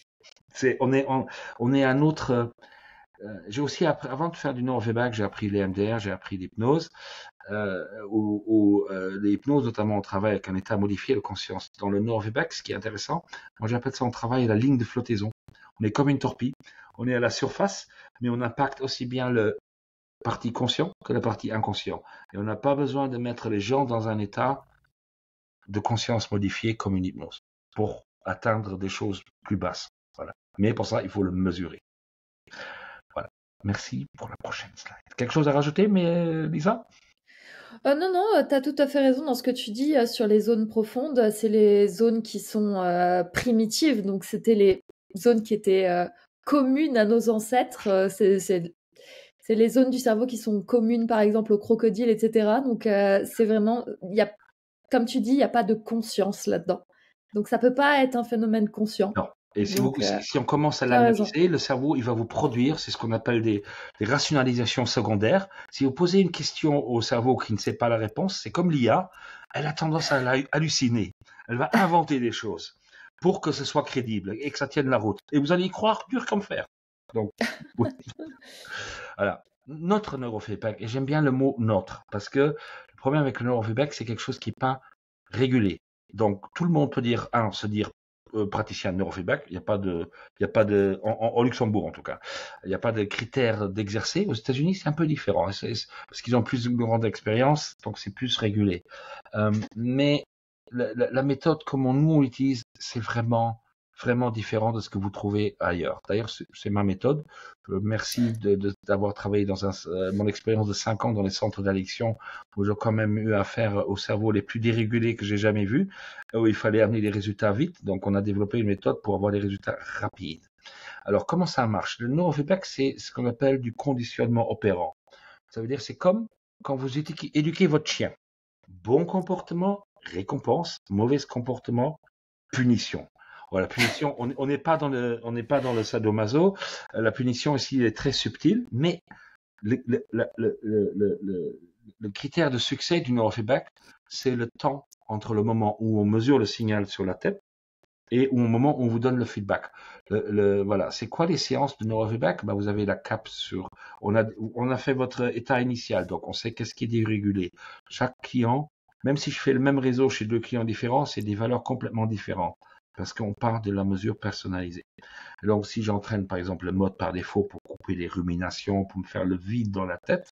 On est un autre. J'ai aussi appris, avant de faire du neurofeedback, j'ai appris l'EMDR, j'ai appris l'hypnose. L'hypnose, notamment, on travaille avec un état modifié de conscience. Dans le neurofeedback, ce qui est intéressant, moi j'appelle ça, on travaille à la ligne de flottaison. On est comme une torpille, on est à la surface, mais on impacte aussi bien le partie conscient que la partie inconscient. Et on n'a pas besoin de mettre les gens dans un état de conscience modifié comme une hypnose pour atteindre des choses plus basses. Voilà. Mais pour ça, il faut le mesurer. Voilà. Merci pour la prochaine slide. Quelque chose à rajouter, mais Lisa? Non, tu as tout à fait raison dans ce que tu dis sur les zones profondes. C'est les zones qui sont primitives, donc c'était les zones qui étaient communes à nos ancêtres. C'est les zones du cerveau qui sont communes, par exemple, aux crocodiles, etc. Donc c'est vraiment, comme tu dis, il n'y a pas de conscience là-dedans. Donc ça peut pas être un phénomène conscient. Non. Et Donc, si on commence à l'analyser, le cerveau, il va vous produire, c'est ce qu'on appelle des rationalisations secondaires. Si vous posez une question au cerveau qui ne sait pas la réponse, c'est comme l'IA, elle a tendance à halluciner. Elle va inventer des choses pour que ce soit crédible et que ça tienne la route. Et vous allez y croire dur comme fer. Donc, oui. Voilà. Notre neurofeedback, et j'aime bien le mot notre, parce que le problème avec le neurofeedback, c'est quelque chose qui n'est pas régulé. Donc, tout le monde peut se dire praticien de neurofeedback, il n'y a pas de, en Luxembourg en tout cas, il n'y a pas de critères d'exercer. Aux États-Unis, c'est un peu différent, parce qu'ils ont plus de grande expérience, donc c'est plus régulé. Mais la méthode comment nous on l'utilise, c'est vraiment différent de ce que vous trouvez ailleurs. D'ailleurs, c'est ma méthode. Merci d'avoir travaillé dans mon expérience de 5 ans dans les centres d'addiction, où j'ai quand même eu affaire aux cerveaux les plus dérégulés que j'ai jamais vus, où il fallait amener les résultats vite. Donc, on a développé une méthode pour avoir des résultats rapides. Alors, comment ça marche? Le neurofeedback, c'est ce qu'on appelle du conditionnement opérant. Ça veut dire, c'est comme quand vous éduquez votre chien. Bon comportement, récompense. Mauvais comportement, punition. Voilà, la punition, on n'est pas dans le sadomaso. La punition ici est très subtile, mais le critère de succès du neurofeedback, c'est le temps entre le moment où on mesure le signal sur la tête et au moment où on vous donne le feedback. Voilà, c'est quoi les séances de neurofeedback? Vous avez la cape sur, on a fait votre état initial, donc on sait qu'est-ce qui est dérégulé. Chaque client, même si je fais le même réseau chez 2 clients différents, c'est des valeurs complètement différentes, parce qu'on part de la mesure personnalisée. Et donc, si j'entraîne par exemple le mode par défaut pour couper les ruminations, pour me faire le vide dans la tête,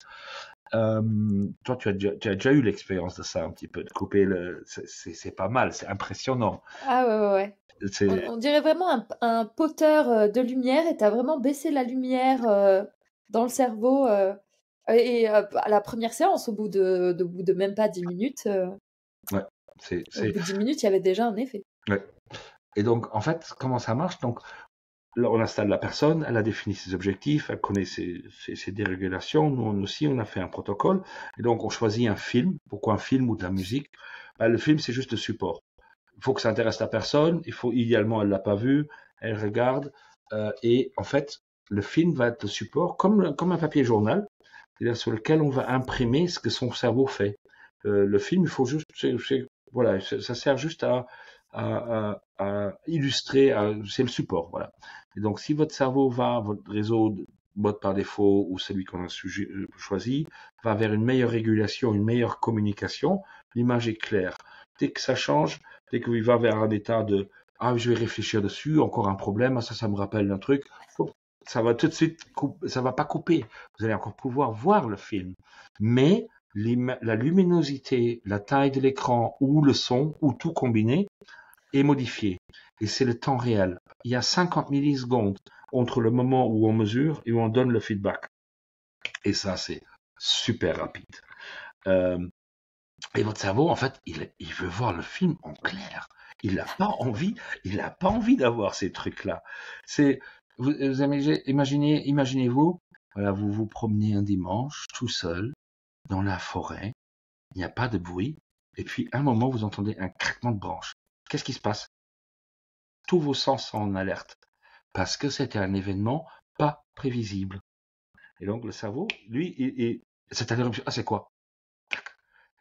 toi, tu as déjà eu l'expérience de ça un petit peu, de couper c'est pas mal, c'est impressionnant. Ah ouais. On dirait vraiment un poteur de lumière, et tu as vraiment baissé la lumière dans le cerveau. Et à la première séance, au bout de même pas 10 minutes, Ouais, au bout de 10 minutes, il y avait déjà un effet. Ouais. Et donc, en fait, comment ça marche? Donc, là, on installe la personne, elle a défini ses objectifs, elle connaît ses dérégulations. Nous aussi, on a fait un protocole. Et donc, on choisit un film. Pourquoi un film ou de la musique? Le film, c'est juste le support. Il faut que ça intéresse la personne. Idéalement, elle l'a pas vu, elle regarde. Et en fait, le film va être le support, comme un papier journal, c'est-à-dire sur lequel on va imprimer ce que son cerveau fait. Le film, il faut juste, voilà, ça sert juste à illustrer, c'est le support, voilà. Et donc, si votre cerveau votre réseau de mode par défaut ou celui qu'on a choisi, va vers une meilleure régulation, une meilleure communication, l'image est claire. Dès que ça change, dès qu'il va vers un état de je vais réfléchir dessus, encore un problème, ça me rappelle un truc, ça va tout de suite, ça va pas couper. Vous allez encore pouvoir voir le film. Mais la luminosité, la taille de l'écran ou le son, ou tout combiné, est modifié. Et c'est le temps réel. Il y a 50 millisecondes entre le moment où on mesure et où on donne le feedback. Et ça, c'est super rapide. Et votre cerveau, en fait, il veut voir le film en clair. Il n'a pas envie d'avoir ces trucs-là. Vous imaginez-vous, voilà, vous vous promenez un dimanche tout seul dans la forêt, il n'y a pas de bruit, et puis à un moment vous entendez un craquement de branches. Qu'est-ce qui se passe? Tous vos sens sont en alerte, parce que c'était un événement pas prévisible. Et donc le cerveau, lui, cette interruption, c'est quoi?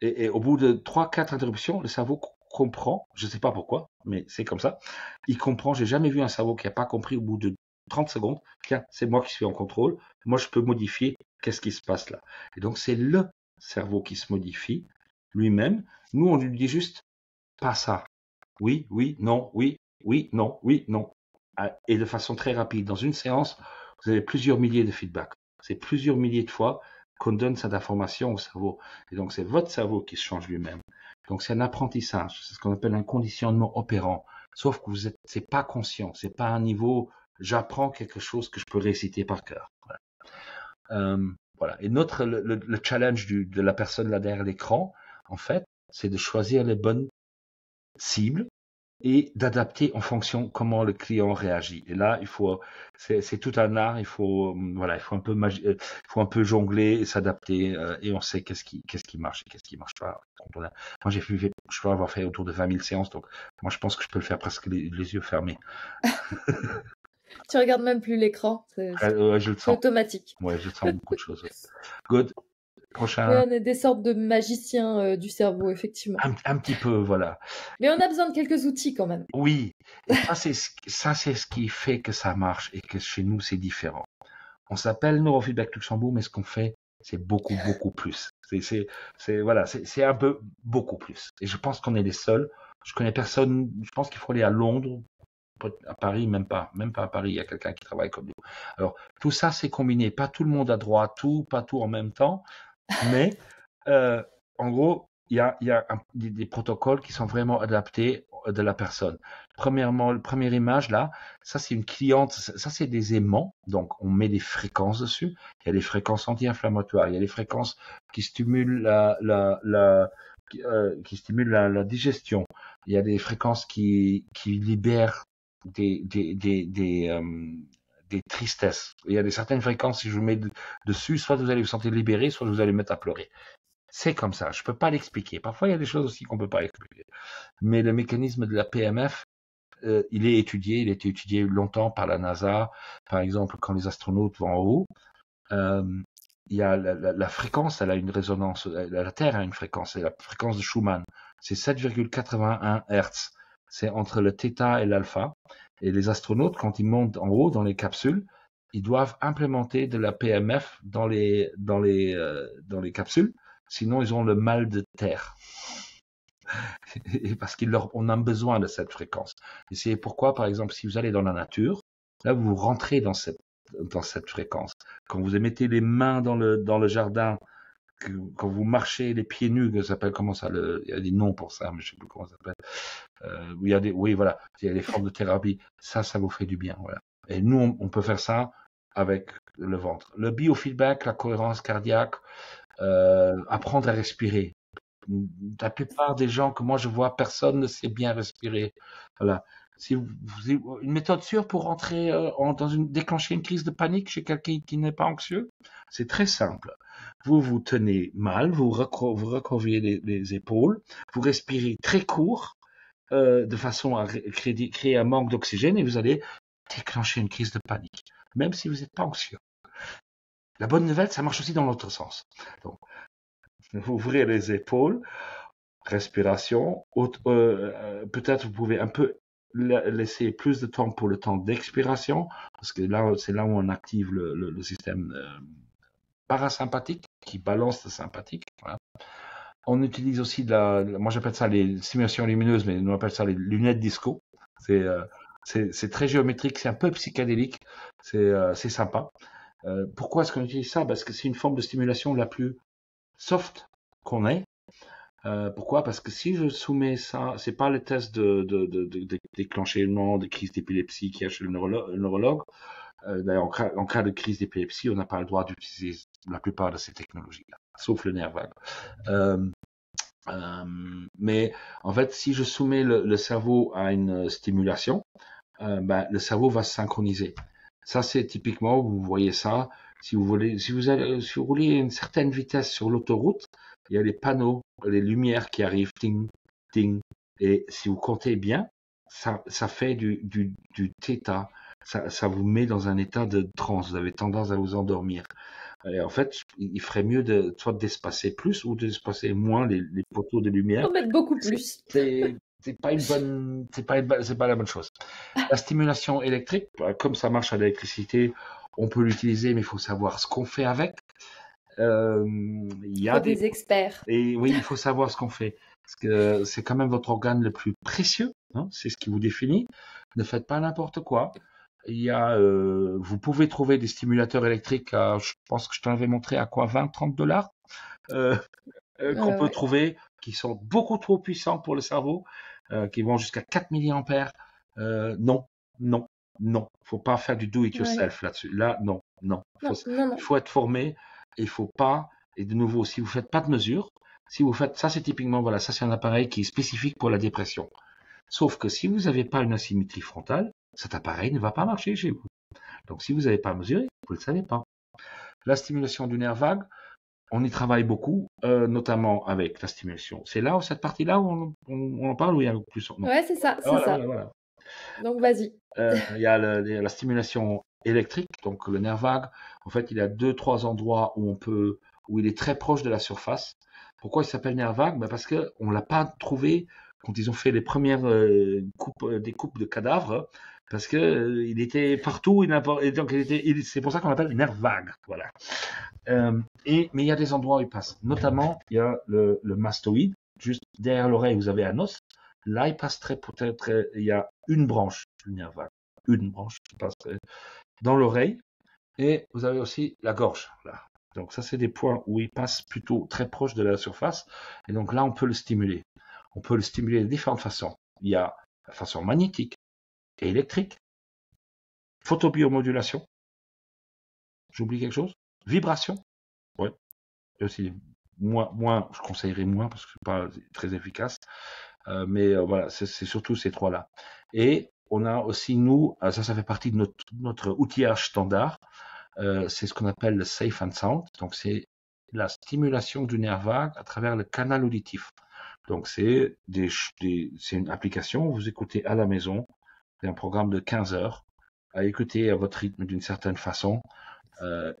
Et au bout de 3-4 interruptions, le cerveau comprend, je ne sais pas pourquoi, mais c'est comme ça, il comprend, j'ai jamais vu un cerveau qui n'a pas compris au bout de 30 secondes, tiens, c'est moi qui suis en contrôle, moi je peux modifier, qu'est-ce qui se passe là? Et donc c'est le cerveau qui se modifie lui-même. Nous, on lui dit juste, pas ça. Oui, oui, non, oui, oui, non, oui, non. Et de façon très rapide. Dans une séance, vous avez plusieurs milliers de feedbacks. C'est plusieurs milliers de fois qu'on donne cette information au cerveau. Et donc, c'est votre cerveau qui se change lui-même. Donc, c'est un apprentissage. C'est ce qu'on appelle un conditionnement opérant. Sauf que c'est pas conscient. C'est pas un niveau, j'apprends quelque chose que je peux réciter par cœur. Voilà. Voilà. Et le challenge de la personne là derrière l'écran, en fait, c'est de choisir les bonnes cibles et d'adapter en fonction comment le client réagit. Et là, c'est tout un art. Il faut un peu jongler et s'adapter, et on sait qu'est-ce qui marche et qu'est-ce qui marche pas. Moi, je peux avoir fait autour de 20 000 séances, donc moi, je pense que je peux le faire presque les yeux fermés. Tu regardes même plus l'écran, c'est automatique. Ouais, je sens beaucoup de choses. Ouais. Good. Prochain. Oui, on est des sortes de magiciens du cerveau, effectivement. Un petit peu, voilà. Mais on a besoin de quelques outils quand même. Oui, et ça c'est ce qui fait que ça marche et que chez nous c'est différent. On s'appelle Neurofeedback Luxembourg, mais ce qu'on fait, c'est beaucoup plus. C'est un peu beaucoup plus. Et je pense qu'on est les seuls. Je connais personne. Je pense qu'il faut aller à Londres, à Paris, même pas à Paris. Il y a quelqu'un qui travaille comme nous. Alors tout ça c'est combiné. Pas tout le monde a droit à tout, pas tout en même temps. Mais en gros, il y a des protocoles qui sont vraiment adaptés de la personne. Premièrement, la première image là, ça c'est une cliente, ça c'est des aimants, donc on met des fréquences dessus. Il y a des fréquences anti-inflammatoires, il y a des fréquences qui stimulent la digestion. Il y a des fréquences qui libèrent des tristesses. Il y a certaines fréquences, si je vous mets dessus, soit vous allez vous sentir libéré, soit vous allez mettre à pleurer. C'est comme ça, je peux pas l'expliquer. Parfois, il y a des choses aussi qu'on peut pas expliquer. Mais le mécanisme de la PMF, il a été étudié longtemps par la NASA. Par exemple, quand les astronautes vont en haut, il y a la fréquence, elle a une résonance, la Terre a une fréquence, c'est la fréquence de Schumann. C'est 7,81 Hertz. c'est entre le θ et l'alpha. Et les astronautes, quand ils montent en haut dans les capsules, ils doivent implémenter de la PMF dans les capsules, sinon ils ont le mal de terre. Et parce qu'on a besoin de cette fréquence. Et c'est pourquoi, par exemple, si vous allez dans la nature, là vous rentrez dans cette fréquence. Quand vous mettez les mains dans le jardin, quand vous marchez les pieds nus, ça s'appelle comment ça, il y a des noms pour ça, mais je sais plus comment ça s'appelle. Il y a des formes de thérapie. Ça vous fait du bien, voilà. Et nous, on peut faire ça avec le ventre. Le biofeedback, la cohérence cardiaque, apprendre à respirer. La plupart des gens que moi je vois, personne ne sait bien respirer. Voilà. Une méthode sûre pour rentrer déclencher une crise de panique chez quelqu'un qui n'est pas anxieux, c'est très simple. Vous tenez mal, vous recroquevillez les épaules, vous respirez très court, de façon à créer un manque d'oxygène, et vous allez déclencher une crise de panique, même si vous n'êtes pas anxieux. La bonne nouvelle, ça marche aussi dans l'autre sens. Donc, vous ouvrez les épaules, respiration, peut-être vous pouvez un peu laisser plus de temps pour le temps d'expiration, parce que là, c'est là où on active le système parasympathique qui balance le sympathique. Voilà. On utilise aussi moi j'appelle ça les stimulations lumineuses, mais on appelle ça les lunettes disco. C'est très géométrique, c'est un peu psychédélique, c'est sympa. Pourquoi est-ce qu'on utilise ça? Parce que c'est une forme de stimulation la plus soft qu'on ait. Pourquoi? Parce que si je soumets ça, c'est pas le test de déclenchement de crise d'épilepsie qu'il y a chez le neurologue. D'ailleurs, en cas de crise d'épilepsie, on n'a pas le droit d'utiliser la plupart de ces technologies-là, sauf le nerf vague. Mais en fait, si je soumets le cerveau à une stimulation, le cerveau va se synchroniser. Ça, c'est typiquement, vous voyez ça, si vous roulez à une certaine vitesse sur l'autoroute, il y a les panneaux, les lumières qui arrivent, ting, ting, et si vous comptez bien, ça fait du θ. Ça vous met dans un état de transe. Vous avez tendance à vous endormir. Et en fait, il ferait mieux soit d'espacer plus ou d'espacer moins les poteaux de lumière. En mettre beaucoup plus. C'est pas la bonne chose. La stimulation électrique, comme ça marche à l'électricité, on peut l'utiliser, mais il faut savoir ce qu'on fait avec. Il y a des experts. Et oui, il faut savoir ce qu'on fait. Parce que c'est quand même votre organe le plus précieux. Hein, c'est ce qui vous définit. Ne faites pas n'importe quoi. Vous pouvez trouver des stimulateurs électriques je pense que je t'avais montré à quoi, 20-30 $, qu'on peut trouver, qui sont beaucoup trop puissants pour le cerveau, qui vont jusqu'à 4 milliampères. Non. Faut pas faire du do it yourself là-dessus. Là, non. Il faut être formé, et il faut pas, et de nouveau, si vous faites pas de mesure, si vous faites, ça c'est typiquement, voilà, ça c'est un appareil qui est spécifique pour la dépression. Sauf que si vous n'avez pas une asymétrie frontale, cet appareil ne va pas marcher chez vous. Donc si vous n'avez pas mesuré, vous ne le savez pas. La stimulation du nerf vague, on y travaille beaucoup, notamment avec la stimulation. C'est là, cette partie-là où on en parle, ou il y a plus? Ouais, c'est ça, Voilà. Donc vas-y. Il y a la stimulation électrique, donc le nerf vague. En fait, il y a 2-3 endroits où il est très proche de la surface. Pourquoi il s'appelle nerf vague? Parce que on l'a pas trouvé quand ils ont fait les premières découpes de cadavres, parce que il était partout, et donc c'est pour ça qu'on l'appelle nerf vague. Voilà. Mais il y a des endroits où il passe. Notamment, il y a le mastoïde, juste derrière l'oreille, vous avez un os. Là, il passe il y a une branche du nerf vague, une branche qui passe dans l'oreille, et vous avez aussi la gorge. Là. Donc ça, c'est des points où il passe plutôt très proche de la surface, et donc là, on peut le stimuler. On peut le stimuler de différentes façons. Il y a la façon magnétique et électrique, photobiomodulation. J'oublie quelque chose? Vibration. Ouais. Et aussi, je conseillerais moins parce que c'est pas très efficace. Mais voilà, c'est surtout ces trois-là. Et on a aussi, nous, ça fait partie de notre outillage standard. C'est ce qu'on appelle le Safe and Sound. Donc, c'est la stimulation du nerf vague à travers le canal auditif. Donc, c'est une application, vous écoutez à la maison, c'est un programme de 15 heures, à écouter à votre rythme d'une certaine façon,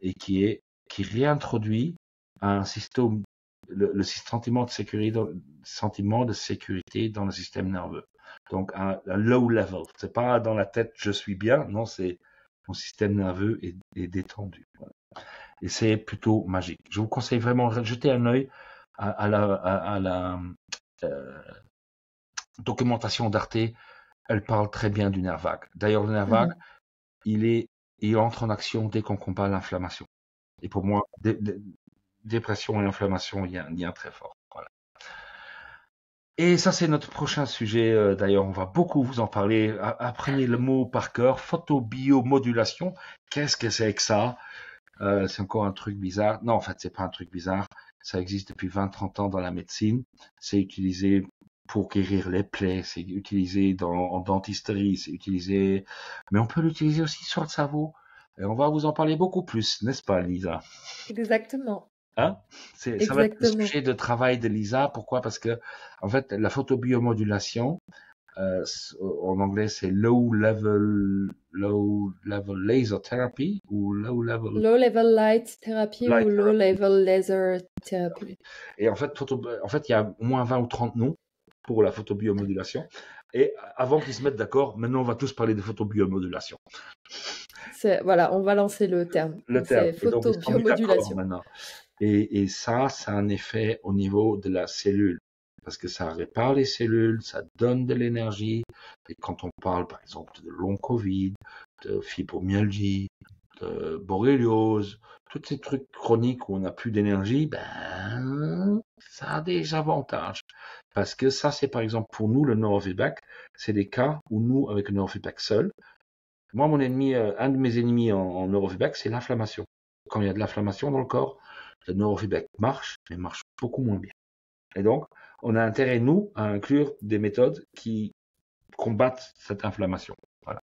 et qui réintroduit un système, le sentiment de sécurité dans le système nerveux. Donc un low level. C'est pas dans la tête je suis bien, non, c'est mon système nerveux est détendu. Voilà. Et c'est plutôt magique. Je vous conseille vraiment de jeter un œil à la documentation d'Arte. Elle parle très bien du nerf vague. D'ailleurs, le nerf vague, il entre en action dès qu'on combat l'inflammation. Et pour moi, dépression et inflammation, il y a un lien très fort. Voilà. Et ça, c'est notre prochain sujet. D'ailleurs, on va beaucoup vous en parler. Apprenez le mot par cœur. Photobiomodulation. Qu'est-ce que c'est que ça? C'est encore un truc bizarre. Non, en fait, c'est pas un truc bizarre. Ça existe depuis 20-30 ans dans la médecine. C'est utilisé pour guérir les plaies. C'est utilisé en dentisterie. C'est utilisé, mais on peut l'utiliser aussi sur le cerveau. Et on va vous en parler beaucoup plus, n'est-ce pas, Lisa? Exactement. Hein? Ça va être le sujet de travail de Lisa. Pourquoi? Parce que, en fait, la photobiomodulation, en anglais, c'est low level laser therapy ou low level light therapy ou low level laser therapy. Et en fait, il y a au moins 20 ou 30 noms pour la photobiomodulation. Et avant qu'ils se mettent d'accord, maintenant, on va tous parler de photobiomodulation. Voilà, on va lancer le terme. C'est photobiomodulation. Et ça a un effet au niveau de la cellule. Parce que ça répare les cellules, ça donne de l'énergie. Et quand on parle, par exemple, de long Covid, de fibromyalgie, de borréliose, tous ces trucs chroniques où on n'a plus d'énergie, ça a des avantages. Parce que ça, c'est par exemple pour nous, le neurofeedback, c'est des cas où nous, avec le neurofeedback seul, moi, un de mes ennemis en neurofeedback, c'est l'inflammation. Quand il y a de l'inflammation dans le corps, le neurofeedback marche, mais marche beaucoup moins bien. Et donc, on a intérêt, nous, à inclure des méthodes qui combattent cette inflammation. Voilà.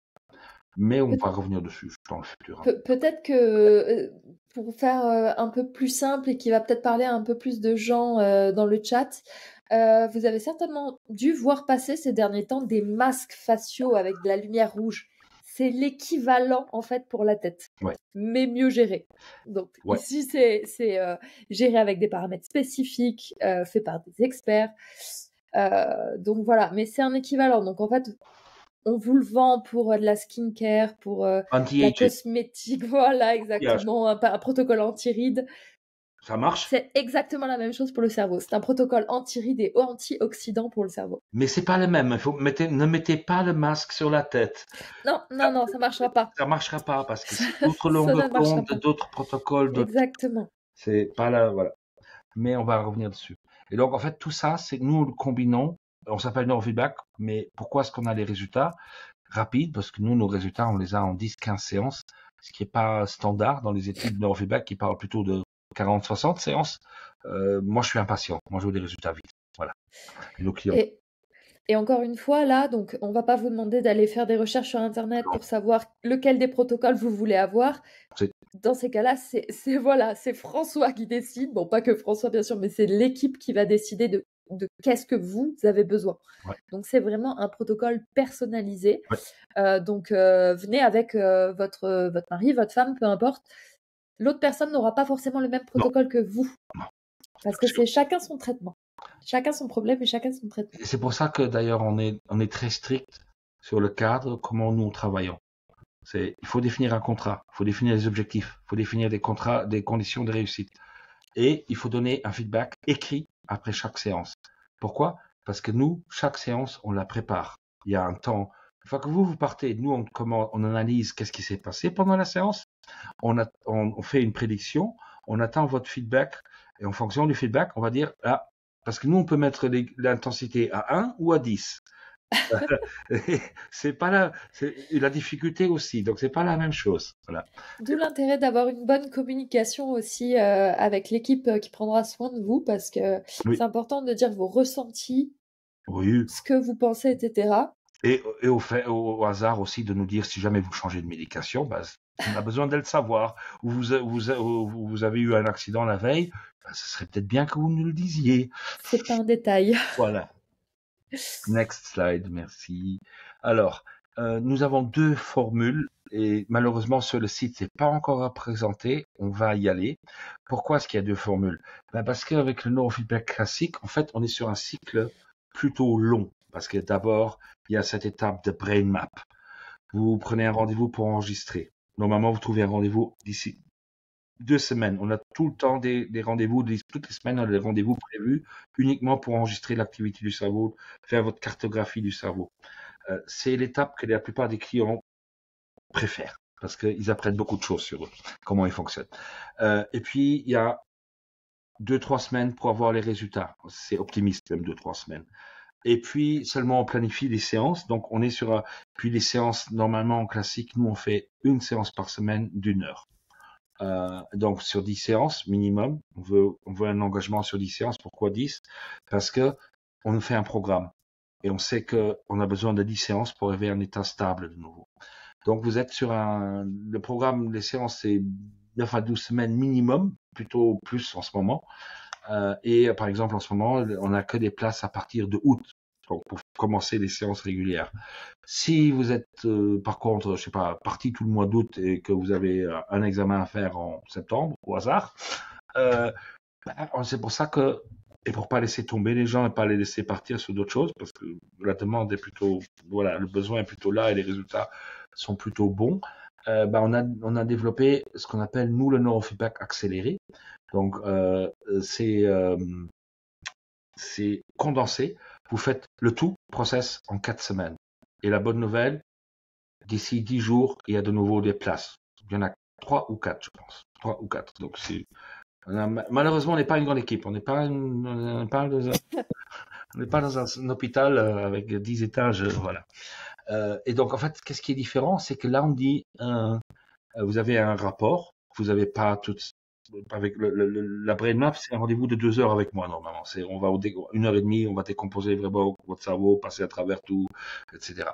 Mais on va revenir dessus dans le futur. Peut-être que, pour faire un peu plus simple et qui va peut-être parler à un peu plus de gens dans le chat, vous avez certainement dû voir passer ces derniers temps des masques faciaux avec de la lumière rouge. C'est l'équivalent, en fait, pour la tête, mais mieux géré. Donc, ici, c'est géré avec des paramètres spécifiques, faits par des experts. Donc, voilà, mais c'est un équivalent. Donc, en fait, on vous le vend pour de la skincare, pour la cosmétique. Voilà, exactement, un protocole anti-rides. Ça marche. C'est exactement la même chose pour le cerveau. C'est un protocole anti-rides et antioxydant pour le cerveau. Mais c'est pas le même. Ne mettez pas le masque sur la tête. Non, ça marchera pas. Ça marchera pas parce que c'est d'autres longueurs d'onde, d'autres protocoles. Exactement. C'est pas là, voilà. Mais on va revenir dessus. Et donc, en fait, tout ça, c'est nous le combinons. On s'appelle neurofeedback, mais pourquoi est-ce qu'on a les résultats rapides? Parce que nous, nos résultats, on les a en 10-15 séances, ce qui est pas standard dans les études de neurofeedback qui parlent plutôt de 40-60 séances. Moi, je suis impatient. Moi, je veux des résultats vite. Voilà. Et nos clients. Et encore une fois, là, donc, on va pas vous demander d'aller faire des recherches sur Internet pour savoir lequel des protocoles vous voulez avoir. Dans ces cas-là, c'est François qui décide. Bon, pas que François, bien sûr, mais c'est l'équipe qui va décider de qu'est-ce que vous avez besoin. Donc, c'est vraiment un protocole personnalisé. Donc, venez avec votre mari, votre femme, peu importe. L'autre personne n'aura pas forcément le même protocole que vous. Parce que c'est chacun son traitement. Chacun son problème et chacun son traitement. Et c'est pour ça que d'ailleurs on est très strict sur le cadre, comment nous travaillons. Il faut définir un contrat, il faut définir des objectifs, il faut définir des conditions de réussite. Et il faut donner un feedback écrit après chaque séance. Pourquoi? Parce que nous, chaque séance, on la prépare. Il y a un temps. Une fois que vous partez, nous, on analyse qu'est-ce qui s'est passé pendant la séance. On fait une prédiction, on attend votre feedback, et en fonction du feedback, on va dire, parce que nous, on peut mettre l'intensité à 1 ou à 10. C'est pas la difficulté aussi, donc c'est pas la même chose. Voilà. D'où l'intérêt d'avoir une bonne communication aussi avec l'équipe qui prendra soin de vous, parce que c'est important de dire vos ressentis, ce que vous pensez, etc. Et au hasard aussi de nous dire si jamais vous changez de médication, on a besoin de le savoir. Ou vous avez eu un accident la veille, ce serait peut-être bien que vous nous le disiez. C'est pas un détail. Voilà. Next slide, merci. Alors, nous avons 2 formules et malheureusement sur le site c'est pas encore à présenter. On va y aller. Pourquoi est-ce qu'il y a 2 formules? Parce qu'avec le neurofeedback classique, en fait, on est sur un cycle plutôt long. Parce que d'abord, il y a cette étape de brain map. Vous prenez un rendez-vous pour enregistrer. Normalement, vous trouvez un rendez-vous d'ici 2 semaines. On a tout le temps des rendez-vous, toutes les semaines, on a des rendez-vous prévus uniquement pour enregistrer l'activité du cerveau, faire votre cartographie du cerveau. C'est l'étape que la plupart des clients préfèrent parce qu'ils apprennent beaucoup de choses sur eux, comment ils fonctionnent. Et puis, il y a 2-3 semaines pour avoir les résultats. C'est optimiste, même 2-3 semaines. Et puis, seulement on planifie des séances. Donc, on est sur, puis les séances, normalement, en classique, nous, on fait une séance par semaine d'1 heure. Donc, sur 10 séances minimum, on veut un engagement sur 10 séances. Pourquoi 10? Parce que on nous fait un programme. Et on sait qu'on a besoin de 10 séances pour arriver à un état stable de nouveau. Donc, vous êtes sur le programme, les séances, c'est 9 à 12 semaines minimum, plutôt plus en ce moment. Et par exemple, en ce moment, on n'a que des places à partir de août, donc pour commencer les séances régulières. Si vous êtes, par contre, je sais pas, parti tout le mois d'août et que vous avez un examen à faire en septembre, au hasard, c'est pour ça que, et pour pas laisser tomber les gens et pas les laisser partir sur d'autres choses, parce que la demande est plutôt, voilà, le besoin est plutôt là et les résultats sont plutôt bons. On a développé ce qu'on appelle, nous, le neurofeedback accéléré. Donc, c'est condensé. Vous faites le tout process en 4 semaines. Et la bonne nouvelle, d'ici 10 jours, il y a de nouveau des places. Il y en a 3 ou 4, je pense. 3 ou 4. Donc, malheureusement, on n'est pas une grande équipe. On n'est pas dans un hôpital avec 10 étages, voilà. Et donc, en fait, qu'est-ce qui est différent, c'est que là, on dit, vous avez un rapport, vous n'avez pas avec la brain map, c'est un rendez-vous de 2 heures avec moi, normalement. On va 1h30, on va décomposer vraiment votre cerveau, passer à travers tout, etc.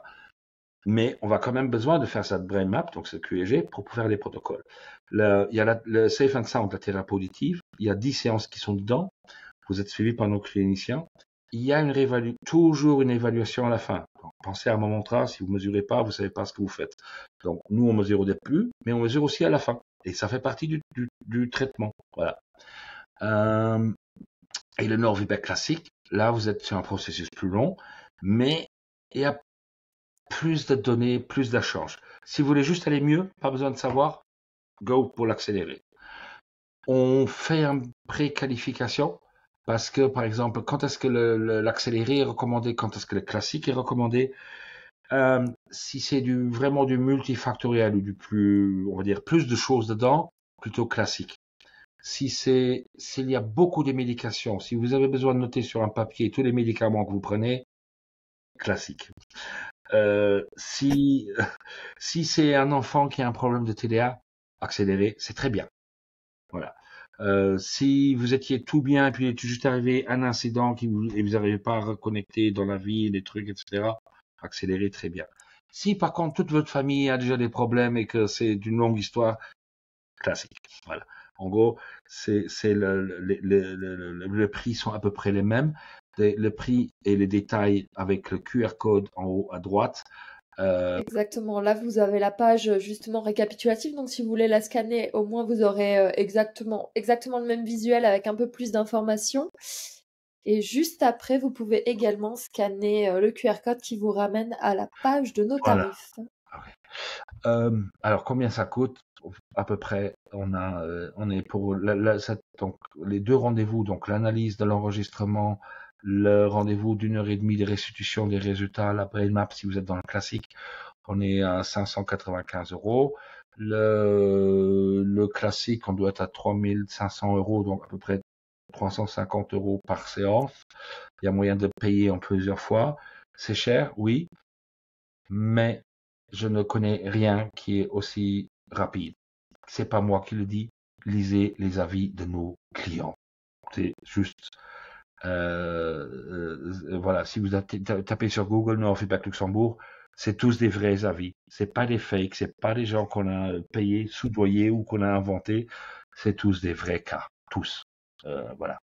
Mais on va quand même besoin de faire cette brain map, donc ce QEG, pour faire les protocoles. Il y a le Safe and Sound, la thérapie auditive. Il y a 10 séances qui sont dedans. Vous êtes suivi par nos cliniciens. Il y a toujours une évaluation à la fin. Donc, pensez à un moment trace, si vous mesurez pas, vous savez pas ce que vous faites. Donc, nous, on mesure au début, mais on mesure aussi à la fin. Et ça fait partie du traitement. Voilà. Et le neurofeedback classique, là, vous êtes sur un processus plus long, mais il y a plus de données, plus d'échanges. Si vous voulez juste aller mieux, pas besoin de savoir, go pour l'accélérer. On fait une préqualification parce que, par exemple, quand est-ce que l'accéléré est recommandé, quand est-ce que le classique est recommandé. Si c'est vraiment du multifactoriel ou on va dire, plus de choses dedans, plutôt classique. S'il y a beaucoup de médications, si vous avez besoin de noter sur un papier tous les médicaments que vous prenez, classique. Si c'est un enfant qui a un problème de TDA, accéléré, c'est très bien. Voilà. Si vous étiez tout bien et puis il est juste arrivé un incident et vous n'arrivez pas à reconnecter dans la vie, les trucs, etc., accéléré, très bien. Si par contre toute votre famille a déjà des problèmes et que c'est d'une longue histoire, classique. Voilà. En gros, les prix sont à peu près les mêmes. Le prix et les détails avec le QR code en haut à droite. Exactement. Là, vous avez la page justement récapitulative. Donc, si vous voulez la scanner, au moins vous aurez exactement le même visuel avec un peu plus d'informations. Et juste après, vous pouvez également scanner le QR code qui vous ramène à la page de nos tarifs. Voilà. Alors, combien ça coûte? À peu près, on est pour donc, les 2 rendez-vous, donc l'analyse de l'enregistrement, le rendez-vous d'1h30 de restitution des résultats, la brain map si vous êtes dans le classique, on est à 595 €. Le classique, on doit être à 3500 €, donc à peu près 350 € par séance. Il y a moyen de payer en plusieurs fois. C'est cher, oui, mais je ne connais rien qui est aussi rapide. C'est pas moi qui le dis. Lisez les avis de nos clients. C'est juste, voilà. Si vous tapez sur Google Neurofeedback Luxembourg, c'est tous des vrais avis. C'est pas des fakes. C'est pas des gens qu'on a payés, soudoyés ou qu'on a inventés. C'est tous des vrais cas. Tous. Voilà.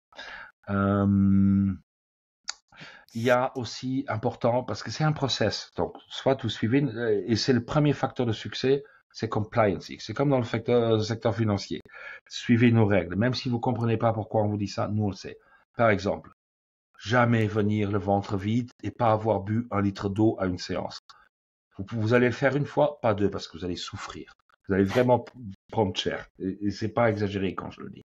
Il y a aussi important, parce que c'est un process, donc soit vous suivez, et c'est le premier facteur de succès, c'est compliance. C'est comme dans le secteur financier. Suivez nos règles. Même si vous comprenez pas pourquoi on vous dit ça, nous on le sait. Par exemple, jamais venir le ventre vide et pas avoir bu 1 litre d'eau à une séance. Vous allez le faire une fois, pas 2, parce que vous allez souffrir. Vous allez vraiment prendre cher. Et c'est pas exagéré quand je le dis.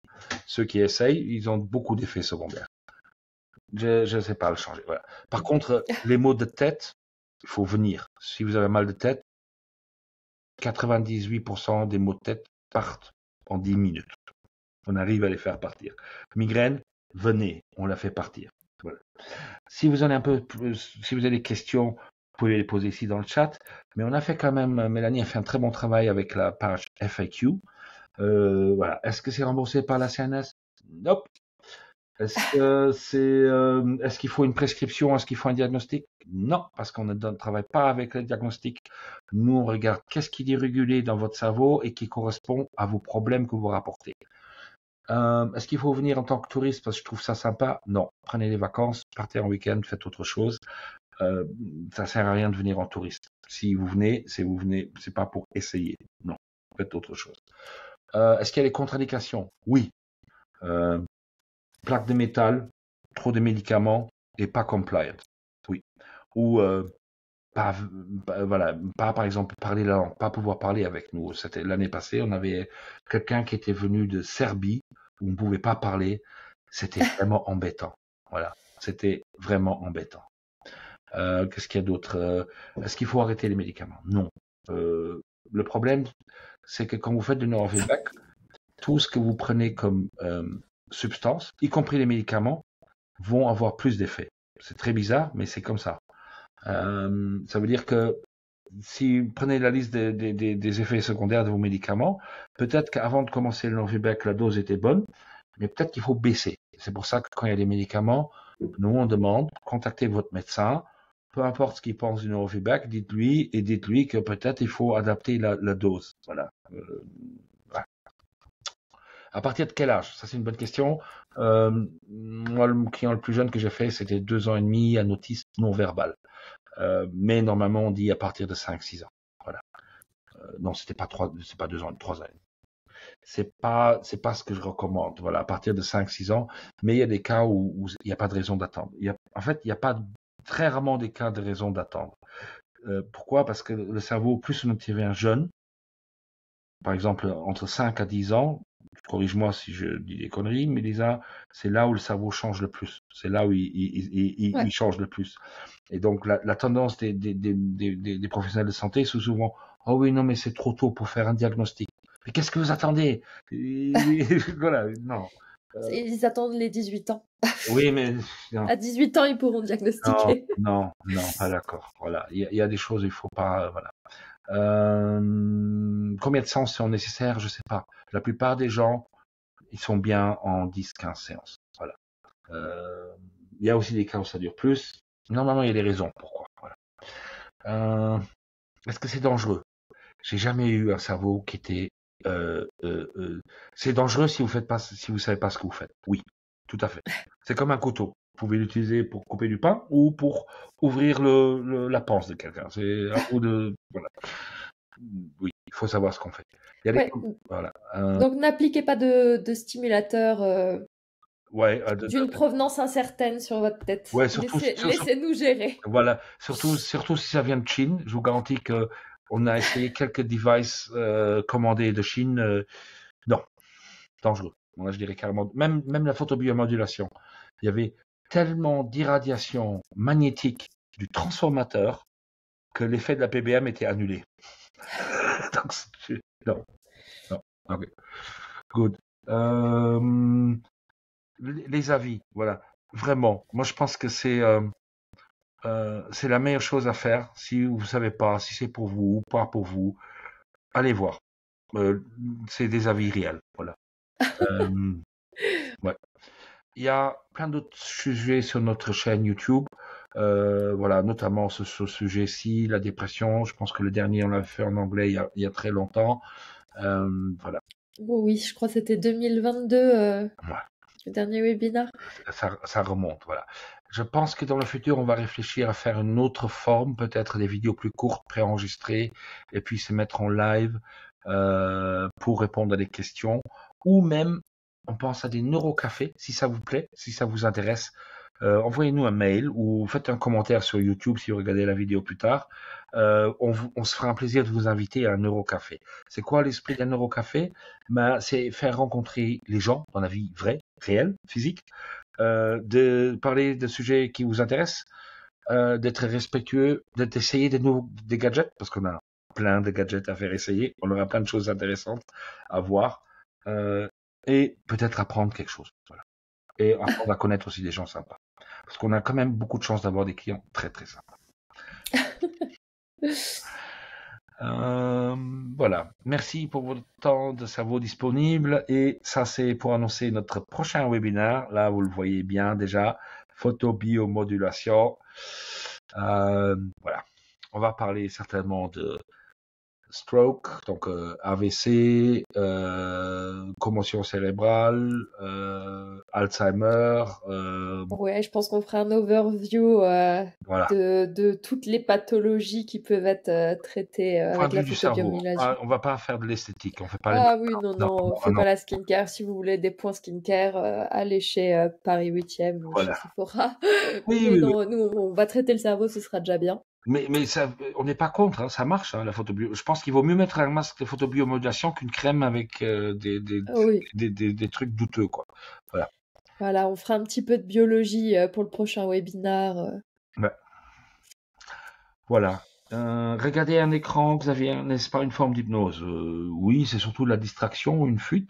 Ceux qui essayent, ils ont beaucoup d'effets secondaires. Je ne sais pas le changer. Voilà. Par contre, les maux de tête, il faut venir. Si vous avez mal de tête, 98% des maux de tête partent en 10 minutes. On arrive à les faire partir. Migraine, venez, on la fait partir. Voilà. Si vous en avez si vous avez des questions, vous pouvez les poser ici dans le chat. Mais on a fait quand même, Mélanie a fait un très bon travail avec la page FAQ. Voilà. Est-ce que c'est remboursé par la CNS? Nope. Est-ce qu'il faut une prescription? Est-ce qu'il faut un diagnostic? Non, parce qu'on ne travaille pas avec le diagnostic. Nous, on regarde qu'est-ce qui est régulé dans votre cerveau et qui correspond à vos problèmes que vous rapportez. Est-ce qu'il faut venir en tant que touriste parce que je trouve ça sympa? Non. Prenez les vacances, partez en week-end, faites autre chose. Ça sert à rien de venir en touriste. Si vous venez, c'est pas pour essayer. Non, faites autre chose. Est-ce qu'il y a des contre-indications? Oui. Plaque de métal, trop de médicaments et pas compliant. Oui. Ou pas par exemple parler la langue, pas pouvoir parler avec nous. C'était l'année passée, on avait quelqu'un qui était venu de Serbie où on ne pouvait pas parler. C'était vraiment embêtant. Voilà, c'était vraiment embêtant. Qu'est-ce qu'il y a d'autre? Est-ce qu'il faut arrêter les médicaments? Non. Le problème, c'est que quand vous faites du neurofeedback, tout ce que vous prenez comme substances, y compris les médicaments, vont avoir plus d'effets. C'est très bizarre, mais c'est comme ça. Ça veut dire que si vous prenez la liste des effets secondaires de vos médicaments, peut-être qu'avant de commencer le neurofeedback, la dose était bonne, mais peut-être qu'il faut baisser. C'est pour ça que quand il y a des médicaments, nous on demande, contactez votre médecin, peu importe ce qu'il pense du neurofeedback, dites-lui que peut-être il faut adapter la dose. Voilà. À partir de quel âge? Ça, c'est une bonne question. Moi, le client le plus jeune que j'ai fait, c'était 2 ans et demi, un autisme non-verbal. Mais normalement, on dit à partir de 5-6 ans. Voilà. Non, c'est pas 2 ans, 3 ans. C'est pas ce que je recommande. Voilà, à partir de 5-6 ans. Mais il y a des cas où il n'y a pas de raison d'attendre. En fait, il n'y a pas très rarement des cas de raison d'attendre. Pourquoi? Parce que le cerveau, plus on obtient un jeune, par exemple, entre 5 à 10 ans, corrige-moi si je dis des conneries, mais Lisa, c'est là où le cerveau change le plus. C'est là où il change le plus. Et donc, la tendance des professionnels de santé, c'est souvent, oh oui, non, mais c'est trop tôt pour faire un diagnostic. Mais qu'est-ce que vous attendez? Voilà, non. Ils attendent les 18 ans. Oui, mais... Non. À 18 ans, ils pourront diagnostiquer. Non, pas d'accord. Voilà, il y a des choses, il faut pas... Voilà. Combien de séances sont nécessaires? Je sais pas. La plupart des gens, ils sont bien en 10-15 séances. Voilà. Il y a aussi des cas où ça dure plus. Normalement, il y a des raisons pourquoi. Voilà. Est-ce que c'est dangereux? J'ai jamais eu un cerveau qui était... c'est dangereux si vous savez pas ce que vous faites. Oui, tout à fait. C'est comme un couteau. Vous pouvez l'utiliser pour couper du pain ou pour ouvrir la panse de quelqu'un. C'est à vous de... Voilà. Oui, il faut savoir ce qu'on fait. Voilà. Donc, n'appliquez pas de stimulateur d'une provenance incertaine sur votre tête. Ouais, laissez-nous gérer. Voilà, surtout si ça vient de Chine. Je vous garantis que on a essayé quelques devices commandés de Chine. Non, dangereux. Moi, je dirais carrément. Même la photobiomodulation. Il y avait tellement d'irradiation magnétique du transformateur que l'effet de la PBM était annulé. Donc, non. Ok. Good. Les avis, voilà. Vraiment. Moi, je pense que c'est la meilleure chose à faire. Si vous savez pas si c'est pour vous ou pas pour vous, allez voir. C'est des avis réels. Voilà. Ouais. Il y a plein d'autres sujets sur notre chaîne YouTube. Voilà, notamment ce sujet-ci, la dépression. Je pense que le dernier, on l'a fait en anglais il y a très longtemps. Voilà. Oui, je crois que c'était 2022, le dernier webinaire. Ça remonte, voilà. Je pense que dans le futur, on va réfléchir à faire une autre forme, peut-être des vidéos plus courtes, préenregistrées, et puis se mettre en live pour répondre à des questions. Ou même, on pense à des neurocafés, si ça vous plaît, si ça vous intéresse. envoyez-nous un mail ou faites un commentaire sur YouTube si vous regardez la vidéo plus tard. On se fera un plaisir de vous inviter à un Eurocafé. C'est quoi l'esprit d'un Eurocafé? C'est faire rencontrer les gens dans la vie vraie, réelle, physique, de parler de sujets qui vous intéressent, d'être respectueux, d'essayer des gadgets, parce qu'on a plein de gadgets à faire essayer. On aura plein de choses intéressantes à voir et peut-être apprendre quelque chose. Voilà. Et apprendre à connaître aussi des gens sympas. Parce qu'on a quand même beaucoup de chance d'avoir des clients très très sympas. Voilà. Merci pour votre temps de cerveau disponible. Et ça, c'est pour annoncer notre prochain webinaire. Là, vous le voyez bien déjà. Photobiomodulation. Voilà. On va parler certainement de stroke, donc AVC, commotion cérébrale, Alzheimer. Ouais, je pense qu'on fera un overview Voilà. de toutes les pathologies qui peuvent être traitées avec la du cerveau. photobiomodulation. On va pas faire de l'esthétique. On fait pas. Ah oui, non, fais pas la skincare. Si vous voulez des points skincare, allez chez Paris 8e ou Voilà. chez Sephora. Oui, Mais oui, non, nous, on va traiter le cerveau, ce sera déjà bien. Mais ça, on n'est pas contre, hein, ça marche, hein, la photobio. Je pense qu'il vaut mieux mettre un masque de photobiomodulation qu'une crème avec Oui. des trucs douteux, quoi. Voilà. Voilà, on fera un petit peu de biologie pour le prochain webinaire. Ouais. Voilà. Regardez un écran, Xavier, n'est-ce pas une forme d'hypnose? Oui, c'est surtout de la distraction, une fuite.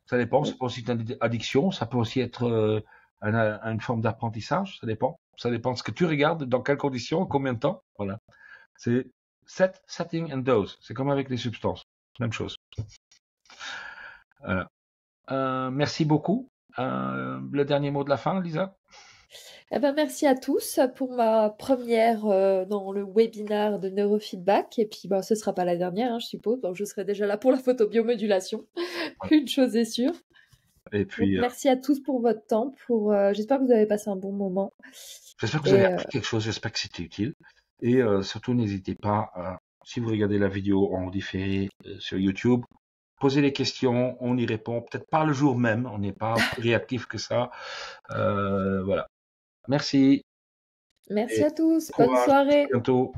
Ça dépend. Ça peut aussi être une addiction. Ça peut aussi être une forme d'apprentissage. Ça dépend. Ça dépend de ce que tu regardes, dans quelles conditions, combien de temps. Voilà. C'est setting and dose. C'est comme avec les substances. Même chose. Voilà. Merci beaucoup. Le dernier mot de la fin, Lisa? Eh ben, merci à tous pour ma première dans le webinaire de neurofeedback. Et puis, ce sera pas la dernière, hein, je suppose. Donc, je serai déjà là pour la photobiomodulation. Une chose est sûre. Et puis, donc, merci à tous pour votre temps. J'espère que vous avez passé un bon moment. J'espère que vous avez appris quelque chose. J'espère que c'était utile. Et surtout, n'hésitez pas, si vous regardez la vidéo en différé sur YouTube, posez des questions, on y répond. Peut-être pas le jour même, on n'est pas plus réactif que ça. Voilà. Merci. Merci à tous. Bonne soirée. À bientôt.